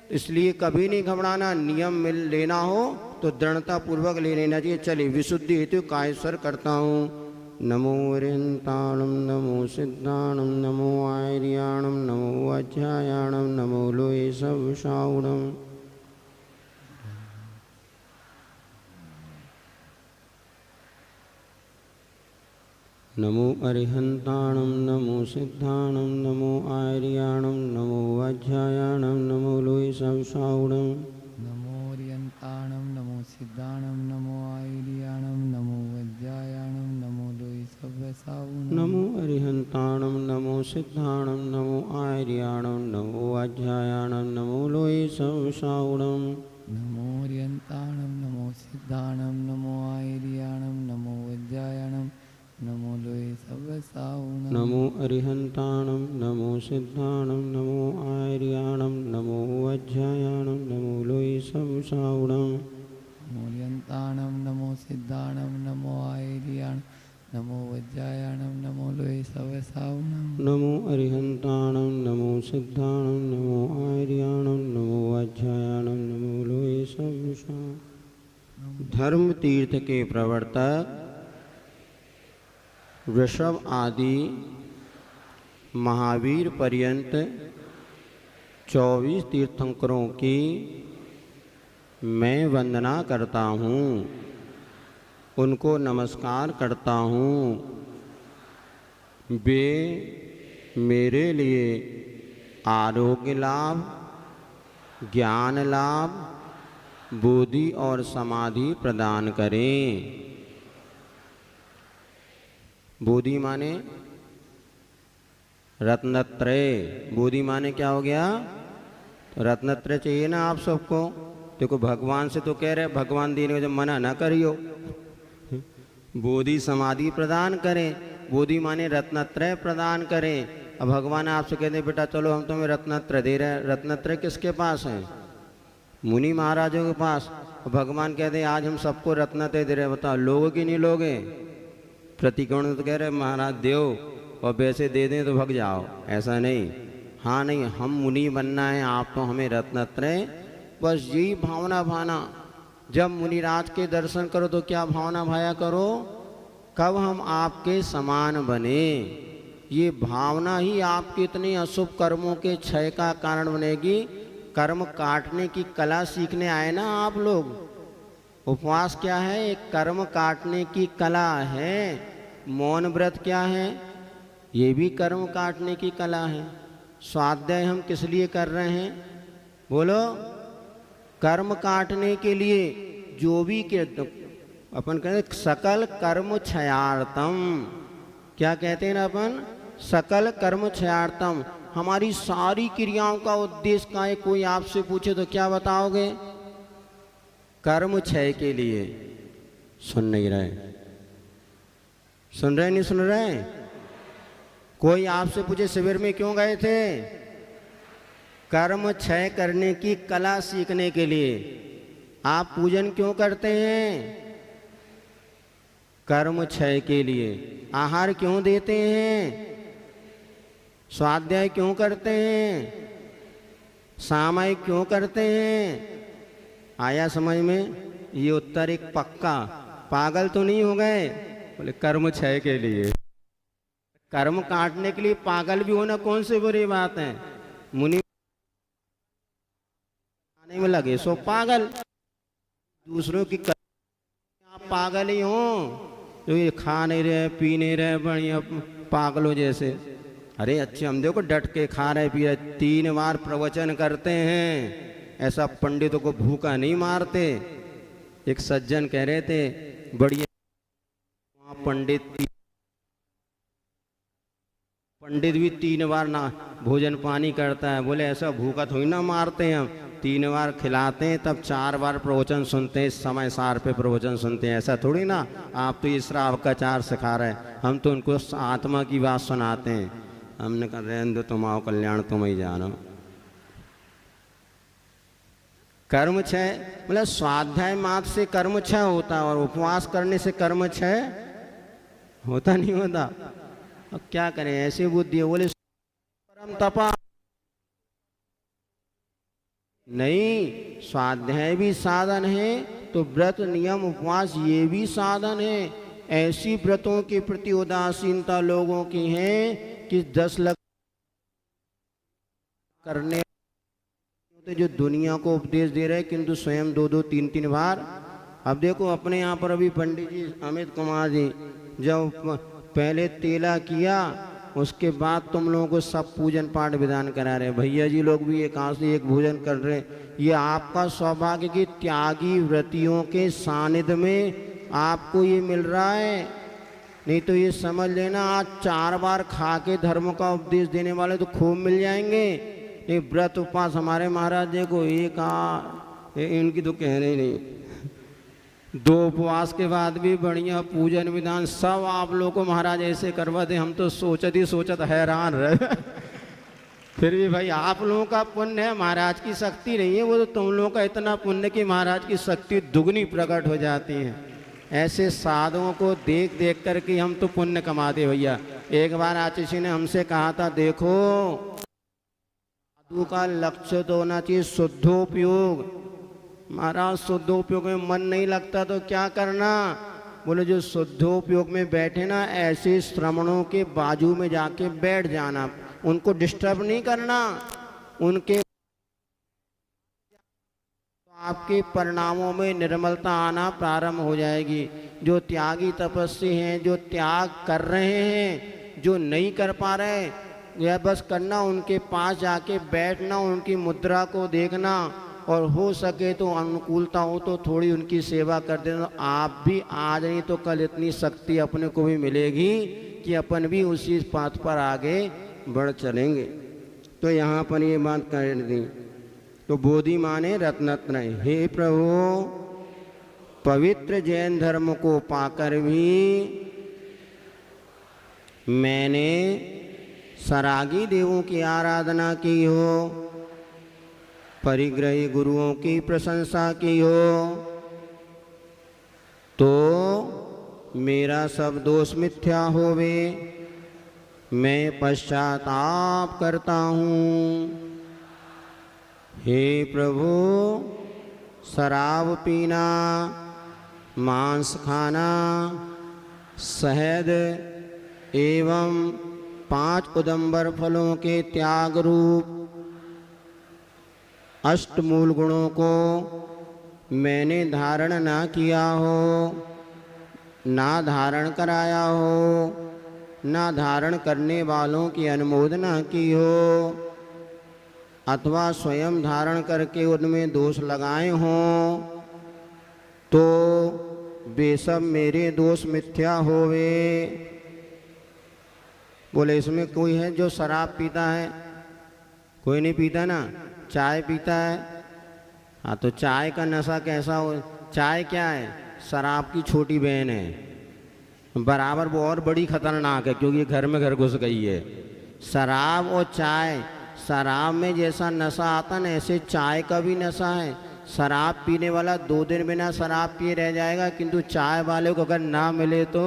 इसलिए कभी नहीं घबराना, नियम मिल लेना हो तो दृढ़ता पूर्वक ले लेना चाहिए। चलिए विशुद्धि हेतु कायस्वर करता हूँ। नमो अरिहंताणम नमो सिद्धाणम नमो आर्याणम नमो अध्यायाणम नमो लोये सवशाउणम। नमो अरिहंताणम नमो सिद्धाणम नमो आर्याणम नमो अध्यायाणम नमो लोये सवशाउणम। नमो अरिहंताणम नमो सिद्धाणम नमो आर्याणम नमो अध्यायाणम नमो लोये सवशाउणम। नमो अरिहंताणम नमो सिद्धाणम नमो आर्याणम नमो अध्यायाणम नमो लोये सवशाउणम। नमो अरिहंताणम नमो सिद्धाणम नमो आर्याणम नमो अध्यायाणम नमो लोये सवशाउणम। नमो अरिहंताणम नमो सिद्धाणम नमो आर्याणम नमो अध्यायाणम नमो लोये सवशाउणम। नमो अरिहंताणम नमो सिद्धाणम नमो आर्याणम नमो अध्यायाणम नमो लोये सवशाउणम। नमो अरिहंताणम नमो सिद्धाणम नमो आर्याणम नमो अध्यायाणम नमो लोये सवशाउणम। धर्म तीर्थ के प्रवर्तक वृषभ आदि महावीर पर्यंत 24 तीर्थंकरों की मैं वंदना करता हूँ, उनको नमस्कार करता हूँ। वे मेरे लिए आरोग्य लाभ, ज्ञान लाभ, बुद्धि और समाधि प्रदान करें। बोधि माने रत्नत्रय। बोधि माने क्या हो गया? तो रत्नत्रय चाहिए ना आप सबको। देखो भगवान से तो कह रहे भगवान देने को जब मना ना करियो। बोधि समाधि प्रदान करें, बोधि माने रत्नत्रय प्रदान करें। अब भगवान आपसे कहते बेटा चलो हम तुम्हें रत्नत्रय दे रहे हैं। रत्नत्रय किसके पास है? मुनि महाराजों के पास। भगवान कहते आज हम सबको रत्नत्रय दे रहे हैं, बताओ लोगे कि नहीं लोगे? प्रतिकोण तो कह रहे महाराज देव, और वैसे दे दें तो भग जाओ, ऐसा नहीं। हाँ नहीं, हम मुनि बनना है, आप तो हमें रत्नत्रय, बस यही भावना भाना। जब मुनिराज के दर्शन करो तो क्या भावना भाया करो? कब हम आपके समान बने। ये भावना ही आपके इतने अशुभ कर्मों के क्षय का कारण बनेगी। कर्म काटने की कला सीखने आए ना आप लोग। उपवास क्या है? एक कर्म काटने की कला है। मौन व्रत क्या है? ये भी कर्म काटने की कला है। स्वाध्याय हम किस लिए कर रहे हैं? बोलो। कर्म काटने के लिए। जो भी के अपन कहते सकल कर्म क्षयार्थम। क्या कहते हैं ना अपन? सकल कर्म क्षयार्थम। हमारी सारी क्रियाओं का उद्देश्य का है? कोई आपसे पूछे तो क्या बताओगे? कर्म क्षय के लिए। सुन नहीं रहे? सुन रहे नहीं सुन रहे? कोई आपसे पूछे शिविर में क्यों गए थे? कर्म क्षय करने की कला सीखने के लिए। आप पूजन क्यों करते हैं? कर्म क्षय के लिए। आहार क्यों देते हैं? स्वाध्याय क्यों करते हैं? सामायिक क्यों करते हैं? आया समझ में? ये उत्तर एक पक्का। पागल तो नहीं हो गए? बोले कर्म क्षय के लिए। कर्म काटने के लिए पागल भी होना कौन सी बुरी बात है? मुनि आने में लगे सो पागल। दूसरों की आप पागल ही हो जो ये खा नहीं रहे पी नहीं रहे बढ़िया पागलों जैसे। अरे अच्छे हम देखो डट के खा रहे पी रहे, 3 बार प्रवचन करते हैं, ऐसा पंडितों को भूखा नहीं मारते। एक सज्जन कह रहे थे बढ़िया पंडित भी 3 बार ना भोजन पानी करता है। बोले ऐसा भूखा थोड़ी ना मारते हैं हम, 3 बार खिलाते हैं तब 4 बार प्रवचन सुनते हैं, समय सार पे प्रवचन सुनते हैं, ऐसा थोड़ी ना। आप तो ये श्राव का चार सिखा रहे हैं, हम तो उनको आत्मा की बात सुनाते हैं। हमने कहा रहने दो, तुम आओ कल्याण तुम ही जानो। कर्म क्षय मतलब स्वाध्याय मात्र से कर्म क्षय होता और उपवास करने से कर्म क्षय होता नहीं होता। अब क्या करें, ऐसी बुद्धि है। बोले परम तपा नहीं, स्वाध्याय भी साधन है तो व्रत नियम उपवास ये भी साधन है। ऐसी व्रतों के प्रति उदासीनता लोगों की है कि 10 लाख करने जो दुनिया को उपदेश दे रहे किंतु स्वयं 2-2, 3-3 बार। अब देखो अपने यहाँ पर अभी पंडित जी अमित कुमार जी जब पहले तेला किया उसके बाद तुम लोगों को सब पूजन पाठ विधान करा रहे। भैया जी लोग भी एक हाथ से एक भोजन कर रहे। ये आपका सौभाग्य कि त्यागी व्रतियों के सानिध्य में आपको ये मिल रहा है। नहीं तो ये समझ लेना आज 4 बार खा के धर्म का उपदेश देने वाले तो खूब मिल जाएंगे। ये व्रत उपवास हमारे महाराज जी को एक इनकी तो कहने ही नहीं। 2 उपवास के बाद भी बढ़िया पूजन विधान सब आप लोगों को महाराज ऐसे करवा दे, हम तो सोचत हैरान रहे। फिर भी भाई आप लोगों का पुण्य है, महाराज की शक्ति नहीं है। वो तो तुम लोगों का इतना पुण्य कि महाराज की शक्ति दुगनी प्रकट हो जाती है। ऐसे साधुओं को देख देख कर के हम तो पुण्य कमाते भैया। एक बार आशीषी ने हमसे कहा था देखो साधु का लक्ष्य तो होना चाहिए शुद्धोपयोग। महाराज शुद्धोपयोग में मन नहीं लगता तो क्या करना? बोले जो शुद्धोपयोग में बैठे ना ऐसे श्रमणों के बाजू में जाके बैठ जाना, उनको डिस्टर्ब नहीं करना। उनके आपके परिणामों में निर्मलता आना प्रारंभ हो जाएगी। जो त्यागी तपस्वी हैं, जो त्याग कर रहे हैं, जो नहीं कर पा रहे, यह बस करना उनके पास जाके बैठना, उनकी मुद्रा को देखना और हो सके तो अनुकूलता हो तो थोड़ी उनकी सेवा कर देना। आप भी आज नहीं तो कल इतनी शक्ति अपने को भी मिलेगी कि अपन भी उसी पाथ पर आगे बढ़ चलेंगे। तो यहाँ पर ये बात कर दी। तो बोधि माने रत्नत्रय। हे प्रभु, पवित्र जैन धर्म को पाकर भी मैंने सरागी देवों की आराधना की हो, परिग्रही गुरुओं की प्रशंसा की हो, तो मेरा सब दोष मिथ्या होवे। मैं पश्चाताप करता हूँ। हे प्रभु, शराब पीना, मांस खाना, शहद एवं 5 उदंबर फलों के त्याग रूप अष्टमूल गुणों को मैंने धारण ना किया हो, ना धारण कराया हो, ना धारण करने वालों की अनुमोदना की हो, अथवा स्वयं धारण करके उनमें दोष लगाए हों, तो वे सब मेरे दोष मिथ्या होवे। बोले इसमें कोई है जो शराब पीता है? कोई नहीं पीता ना। चाय पीता है? हाँ, तो चाय का नशा कैसा हो? चाय क्या है? शराब की छोटी बहन है बराबर, वो और बड़ी खतरनाक है क्योंकि घर में घर घुस गई है। शराब और चाय, शराब में जैसा नशा आता ना, ऐसे चाय का भी नशा है। शराब पीने वाला 2 दिन बिना शराब पिए रह जाएगा, किंतु चाय वाले को अगर ना मिले तो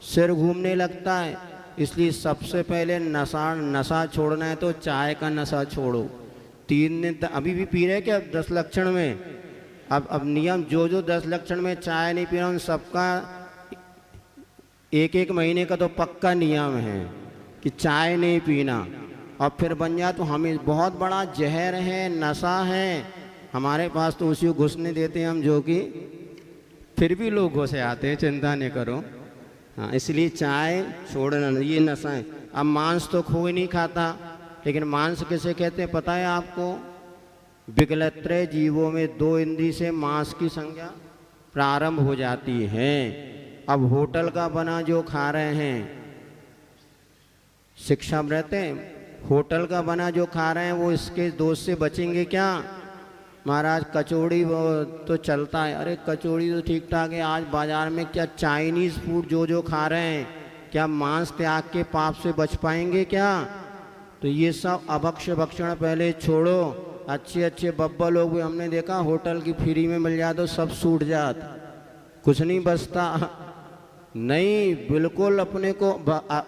सिर घूमने लगता है। इसलिए सबसे पहले नशा छोड़ना है तो चाय का नशा छोड़ो। 3 दिन तक अभी भी पी रहे क्या 10 लक्षण में? अब नियम जो 10 लक्षण में चाय नहीं पी रहा, उन सबका 1-1 महीने का तो पक्का नियम है कि चाय नहीं पीना। और फिर बन जाए तो हमें बहुत बड़ा जहर है, नशा है हमारे पास, तो उसी को घुसने देते हैं हम, जो कि फिर भी लोग घुसे आते हैं, चिंता नहीं करो। हाँ, इसलिए चाय छोड़ना, ये नशा है। अब मांस तो कोई नहीं खाता, लेकिन मांस किसे कहते हैं पता है आपको? विकलत्रय जीवों में 2 इंद्री से मांस की संज्ञा प्रारंभ हो जाती है। अब होटल का बना जो खा रहे हैं, शिक्षा व्रत है, होटल का बना जो खा रहे हैं वो इसके दोष से बचेंगे क्या? महाराज कचौड़ी वो तो चलता है, अरे कचौड़ी तो ठीक ठाक है। आज बाजार में क्या चाइनीज़ फूड जो खा रहे हैं, क्या मांस त्याग के पाप से बच पाएंगे क्या? तो ये सब अभक्ष्य भक्षण पहले छोड़ो। अच्छे बब्बा लोग भी हमने देखा, होटल की फ्री में मिल जाए तो सब सूट जात, कुछ नहीं बचता। नहीं, बिल्कुल अपने को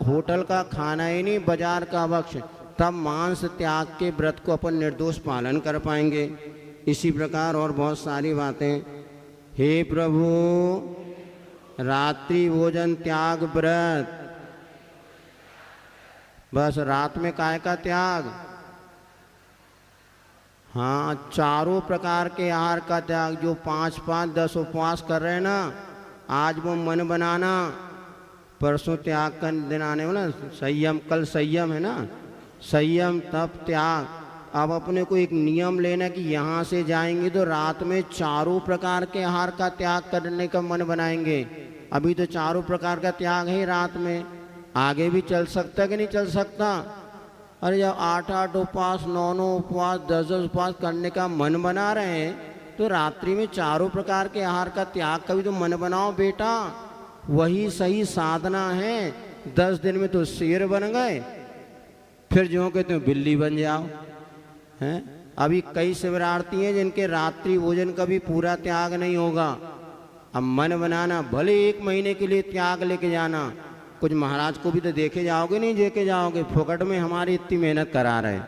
होटल का खाना ही नहीं, बाजार का भक्ष्य, तब मांस त्याग के व्रत को अपन निर्दोष पालन कर पाएंगे। इसी प्रकार और बहुत सारी बातें। हे प्रभु, रात्रि भोजन त्याग व्रत, बस रात में काय का त्याग? हाँ, चारों प्रकार के आहार का त्याग। जो 5-5, 10 उपवास कर रहे हैं ना, आज वो मन बनाना, परसों त्याग का दिन आने वाला, संयम, कल संयम है ना, संयम तब त्याग। अब अपने को एक नियम लेना कि यहाँ से जाएंगे तो रात में चारों प्रकार के आहार का त्याग करने का मन बनाएंगे। अभी तो चारों प्रकार का त्याग है रात में, आगे भी चल सकता कि नहीं चल सकता? अरे जब 8-8 उपवास, 9-9 उपवास, 10-10 उपवास करने का मन बना रहे हैं, तो रात्रि में चारों प्रकार के आहार का त्याग का भी तो मन बनाओ बेटा। वही सही साधना है। 10 दिन में तो शेर बन गए, फिर जो कहते हो बिल्ली बन जाओ हैं। अभी कई शिवरार्थी हैं जिनके रात्रि भोजन का भी पूरा त्याग नहीं होगा। अब मन बनाना, भले 1 महीने के लिए त्याग लेके जाना। कुछ महाराज को भी तो देखे जाओगे, नहीं देखे जाओगे? फोकट में हमारी इतनी मेहनत करा रहे,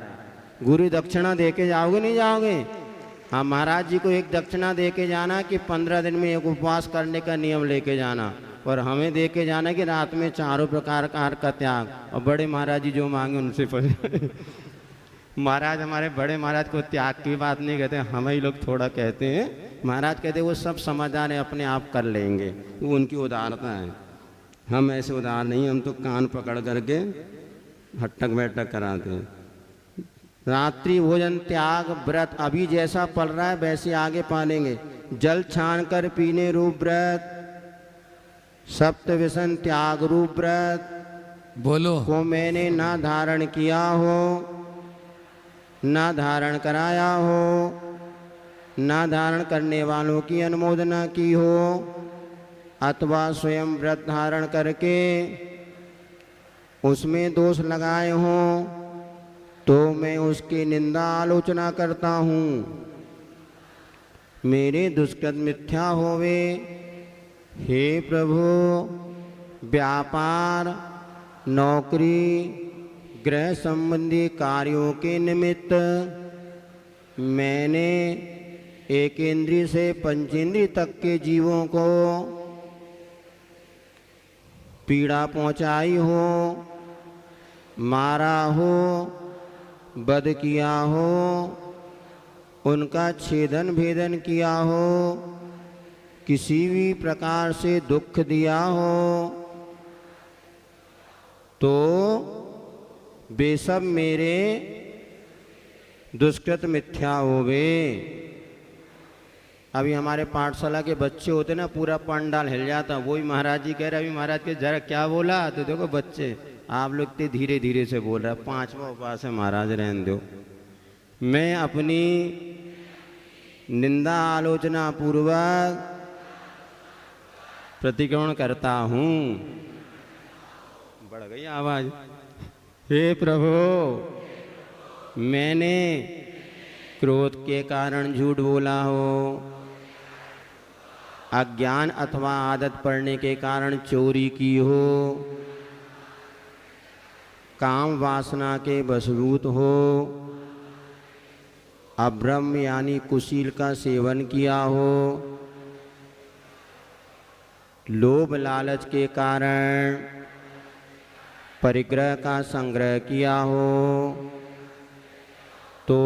गुरु दक्षिणा देके जाओगे नहीं जाओगे? हाँ, महाराज जी को एक दक्षिणा दे के जाना कि 15 दिन में एक उपवास करने का नियम लेके जाना, और हमें दे के जाना कि रात में चारों प्रकार का आहार का त्याग। और बड़े महाराज जी जो मांगे उनसे महाराज, हमारे बड़े महाराज को त्याग की बात नहीं कहते, हम ही लोग थोड़ा कहते हैं। महाराज कहते वो सब समझदार है, अपने आप कर लेंगे, वो उनकी उदारता है। हम ऐसे उदार नहीं, हम तो कान पकड़ करके हट्टक बैठक कराते हैं। रात्रि भोजन त्याग व्रत अभी जैसा पल रहा है वैसे आगे पालेंगे। जल छान कर पीने रूप व्रत, सप्त व्यसन त्याग रूप व्रत बोलो। को मैंने ना धारण किया हो, ना धारण कराया हो, ना धारण करने वालों की अनुमोदना की हो, अथवा स्वयं व्रत धारण करके उसमें दोष लगाए हों, तो मैं उसकी निंदा आलोचना करता हूँ। मेरे दुष्कृत मिथ्या होवे। हे प्रभु, व्यापार, नौकरी, गृह संबंधी कार्यों के निमित्त मैंने एक इंद्रिय से पंचेंद्रिय तक के जीवों को पीड़ा पहुंचाई हो, मारा हो, वध किया हो, उनका छेदन भेदन किया हो, किसी भी प्रकार से दुख दिया हो, तो वे सब मेरे दुष्कृत मिथ्या होवे। अभी हमारे पाठशाला के बच्चे होते ना, पूरा पंडाल हिल जाता। वही महाराज जी कह रहे अभी महाराज के जरा क्या बोला, तो देखो बच्चे आप लोग इतने धीरे धीरे से बोल रहा। 5वां उपवास है महाराज, रहने दो। मैं अपनी निंदा आलोचना पूर्वक प्रतिक्रमण करता हूँ। बढ़ गई आवाज। हे प्रभु, मैंने क्रोध के कारण झूठ बोला हो, अज्ञान अथवा आदत पड़ने के कारण चोरी की हो, काम वासना के वशभूत हो, अब्रह्म यानी कुशील का सेवन किया हो, लोभ लालच के कारण परिग्रह का संग्रह किया हो, तो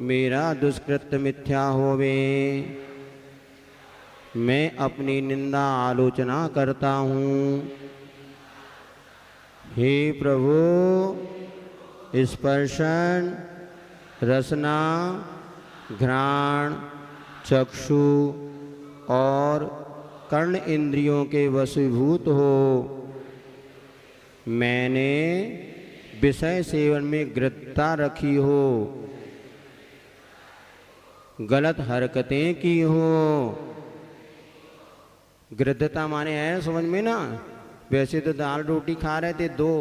मेरा दुष्कृत मिथ्या होवे। मैं अपनी निंदा आलोचना करता हूँ। हे प्रभु, स्पर्शन, रसना, घ्राण, चक्षु और कर्ण इंद्रियों के वशीभूत हो मैंने विषय सेवन में गृद्धता रखी हो, गलत हरकतें की हो। गृद्धता माने है समझ में ना। वैसे तो दाल रोटी खा रहे थे 2,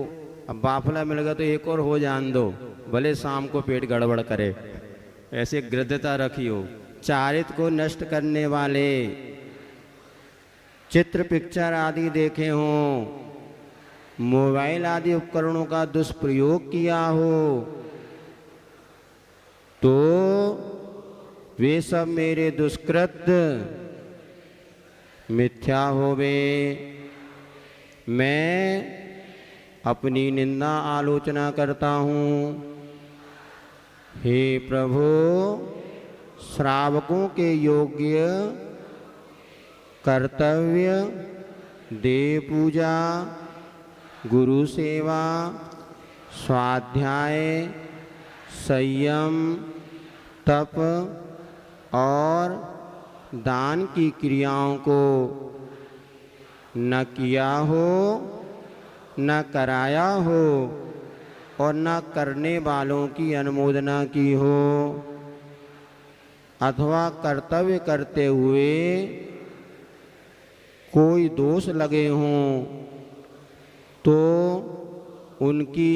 अब बाफला मिल गया तो एक और हो जान दो, भले शाम को पेट गड़बड़ करे। ऐसे गृद्धता रखी हो। चारित्र को नष्ट करने वाले चित्र पिक्चर आदि देखे हों, मोबाइल आदि उपकरणों का दुष्प्रयोग किया हो, तो वे सब मेरे दुष्कृत मिथ्या होवे। मैं अपनी निंदा आलोचना करता हूँ। हे प्रभु, श्रावकों के योग्य कर्तव्य, देव पूजा, गुरु सेवा, स्वाध्याय, संयम, तप और दान की क्रियाओं को न किया हो, न कराया हो और न करने वालों की अनुमोदना की हो, अथवा कर्तव्य करते हुए कोई दोष लगे हों, तो उनकी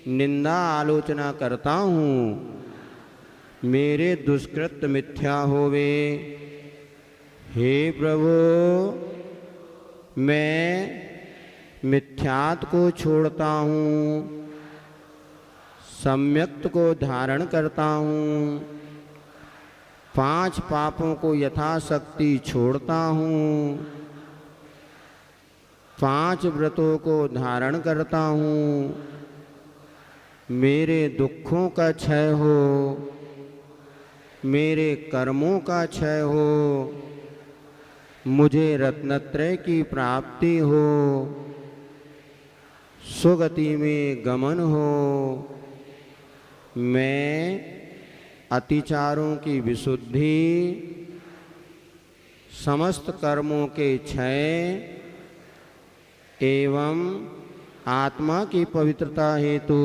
निंदा आलोचना करता हूँ। मेरे दुष्कृत मिथ्या होवे। हे प्रभु, मैं मिथ्यात को छोड़ता हूँ, सम्यक्त को धारण करता हूँ, 5 पापों को यथाशक्ति छोड़ता हूँ, 5 व्रतों को धारण करता हूँ। मेरे दुखों का क्षय हो, मेरे कर्मों का क्षय हो, मुझे रत्नत्रय की प्राप्ति हो, सुगति में गमन हो, मैं अतिचारों की विशुद्धि, समस्त कर्मों के क्षय एवं आत्मा की पवित्रता हेतु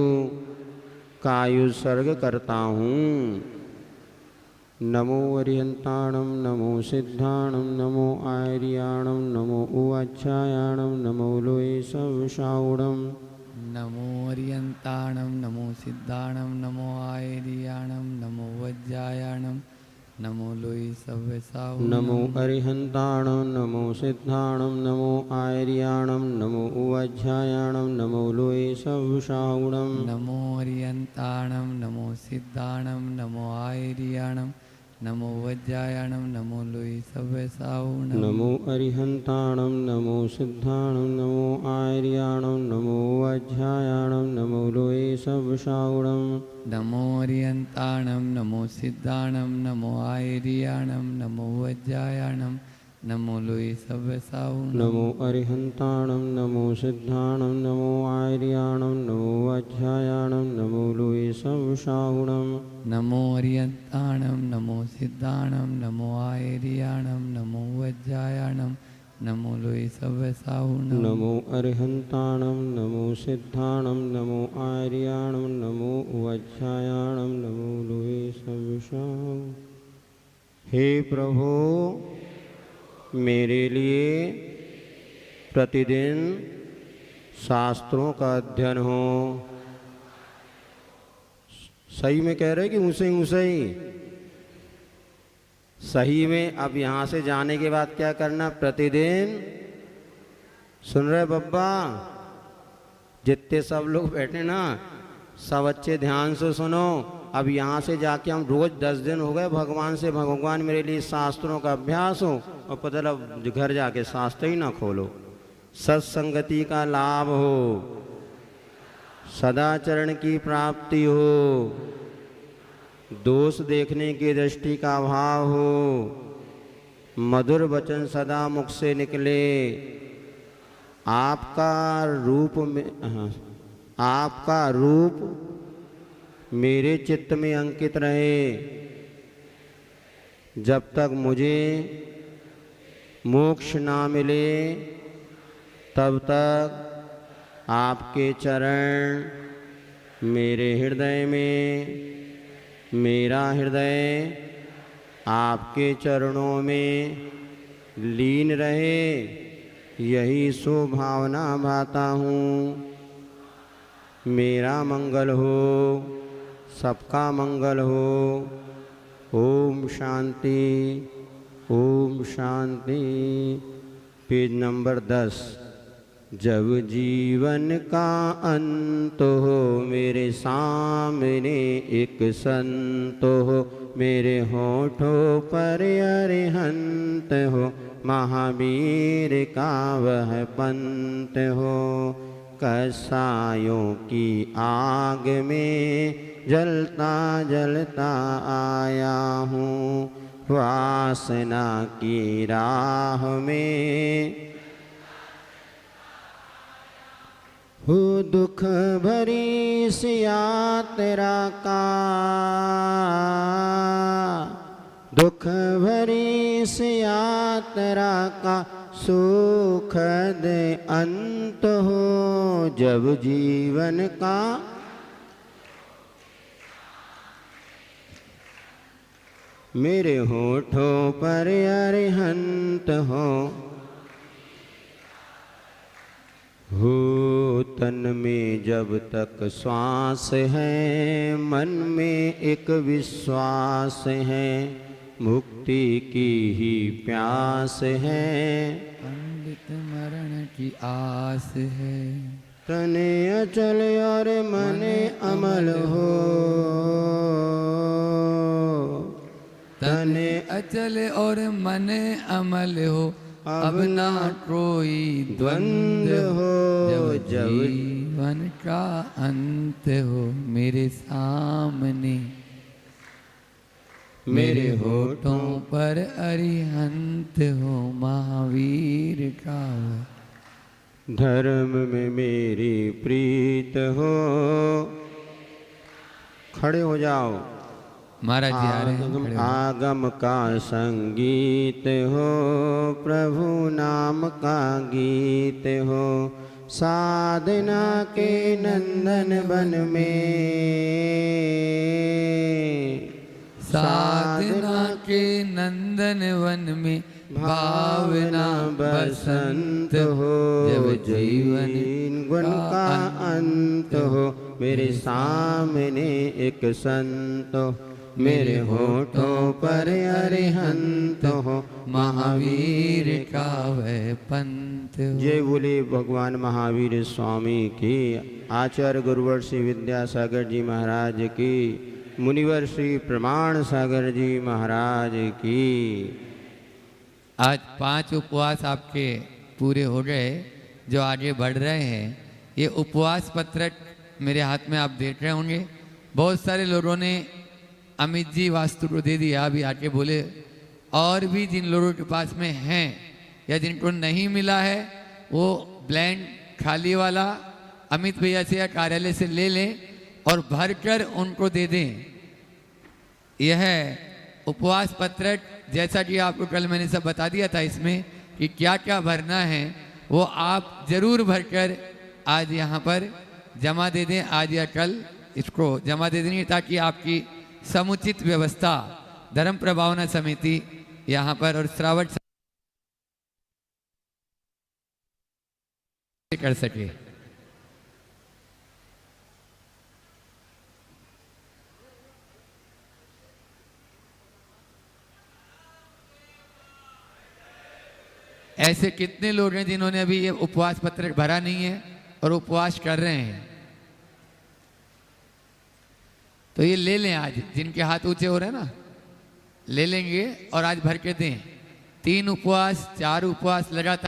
कायुत्सर्ग करता हूँ। नमो अरिहंताणं नमो सिद्धाणं नमो आर्याणं नमो उवाच्छायाणं नमो लोये सविषाऊणम्। नमो अरियंताणं नमो सिद्धाणं नमो आयर्याणं नमो वज्रायाणं नमो लोई सव्यसाऊणम्। नमो अरिहंताणं नमो सिद्धाणं नमो आर्याणं नमो उवाच्छायाणं नमो लोये सविषाऊणम्। नमो अरियंताणं नमो सिद्धाणं नमो आयर्याणं नमो वज्रायाणं नमो लोई सव्यसाऊणम्। नमो अरिहंताणं नमो सिद्धाणं नमो आर्याणं नमो उवाच्छायाणं नमो लोये सविषाऊणम्। नमो अरियंताणं नमो सिद्धाणं नमो आयर्याणं नमो वज्रायाणं नमो लोई सव्यसाऊणम्। नमो अरिहंताणं नमो सिद्धाणं नमो आर्याणं नमो उवाच्छायाणं नमो लोये सविषाऊणम्। नमो अरियंताणं नमो सिद्धाणं नमो आयर्याणं नमो वज्रायाणं नमो लोई सव्यसाऊणम्। नमो अरिहंताणं नमो सिद्धाणं नमो आर्याणं नमो उवाच्छायाणं नमो लोये सविषाऊणम्। हे प्रभु, मेरे लिए प्रतिदिन शास्त्रों का अध्ययन हो। सही में कह रहे कि ऊंसे ऊंसे ही? सही में। अब यहाँ से जाने के बाद क्या करना? प्रतिदिन सुन रहे बब्बा? जितने सब लोग बैठे ना, सब अच्छे ध्यान से सुनो। अब यहाँ से जाके हम रोज 10 दिन हो गए भगवान से, भगवान मेरे लिए शास्त्रों का अभ्यास हो, और पता लग घर जाके शास्त्र ही ना खोलो। सत्संगति का लाभ हो, सदाचरण की प्राप्ति हो, दोष देखने की दृष्टि का अभाव हो, मधुर वचन सदा मुख से निकले, आपका रूप मेरे चित्त में अंकित रहे। जब तक मुझे मोक्ष ना मिले तब तक आपके चरण मेरे हृदय में, मेरा हृदय आपके चरणों में लीन रहे, यही स्वभावना भाता हूँ। मेरा मंगल हो, सबका मंगल हो। ओम शांति, ओम शांति। Page number 10। जब जीवन का अंत हो, मेरे सामने एक संत हो, मेरे होठों पर अरिहंत हो, महावीर का वह पंत हो। कसायों की आग में जलता जलता आया हूँ, वासना की राह में हो दुख भरी इस यात्रा का, दुख भरी इस यात्रा का सुखद अंत हो। जब जीवन का मेरे होठों पर अरिहंत हो तन में जब तक श्वास है, मन में एक विश्वास है, मुक्ति की ही प्यास है, पंडित मरण की आस है। तने अचल और मने अमल हो, तने अचल और मने अमल हो, अब ना कोई द्वंद्व हो। जब जीवन का अंत हो मेरे सामने, मेरे होठों पर अरिहंत हो, महावीर का धर्म में मेरी प्रीत हो। खड़े हो जाओ। महाराज जी आ रहे हैं, आगम खड़े हो। आगम का संगीत हो, प्रभु नाम का गीत हो, साधना के नंदन वन में, साधना के नंदन वन में भावना बसंत हो, जब जीवन गुण का अंत हो, मेरे सामने एक संत हो, मेरे होठों पर अरिहंत हो, महावीर का वह पंथ हो। जय बोले भगवान महावीर स्वामी की। आचार्य गुरुवर श्री विद्यासागर जी महाराज की, मुनिवर श्री प्रमाण सागर जी महाराज की। आज 5 उपवास आपके पूरे हो गए, जो आगे बढ़ रहे हैं। ये उपवास पत्रक मेरे हाथ में आप देख रहे होंगे। बहुत सारे लोगों ने अमित जी वास्तु को दे दिया, अभी आके बोले। और भी जिन लोगों के पास में हैं या जिनको नहीं मिला है, वो ब्लैंक खाली वाला अमित भैया से या कार्यालय से ले लें और भरकर उनको दे दें। यह उपवास पत्रक, जैसा कि आपको कल मैंने सब बता दिया था इसमें कि क्या क्या भरना है, वो आप जरूर भरकर आज यहाँ पर जमा दे दें। आज या कल इसको जमा दे देंगे, ताकि आपकी समुचित व्यवस्था धर्म प्रभावना समिति यहाँ पर और श्रावण कर सके। ऐसे कितने लोग हैं जिन्होंने अभी ये उपवास पत्रक भरा नहीं है और उपवास कर रहे हैं? तो ये ले लें आज, जिनके हाथ ऊंचे हो रहे हैं ना, ले लेंगे और आज भर के दें। 3 उपवास 4 उपवास लगातार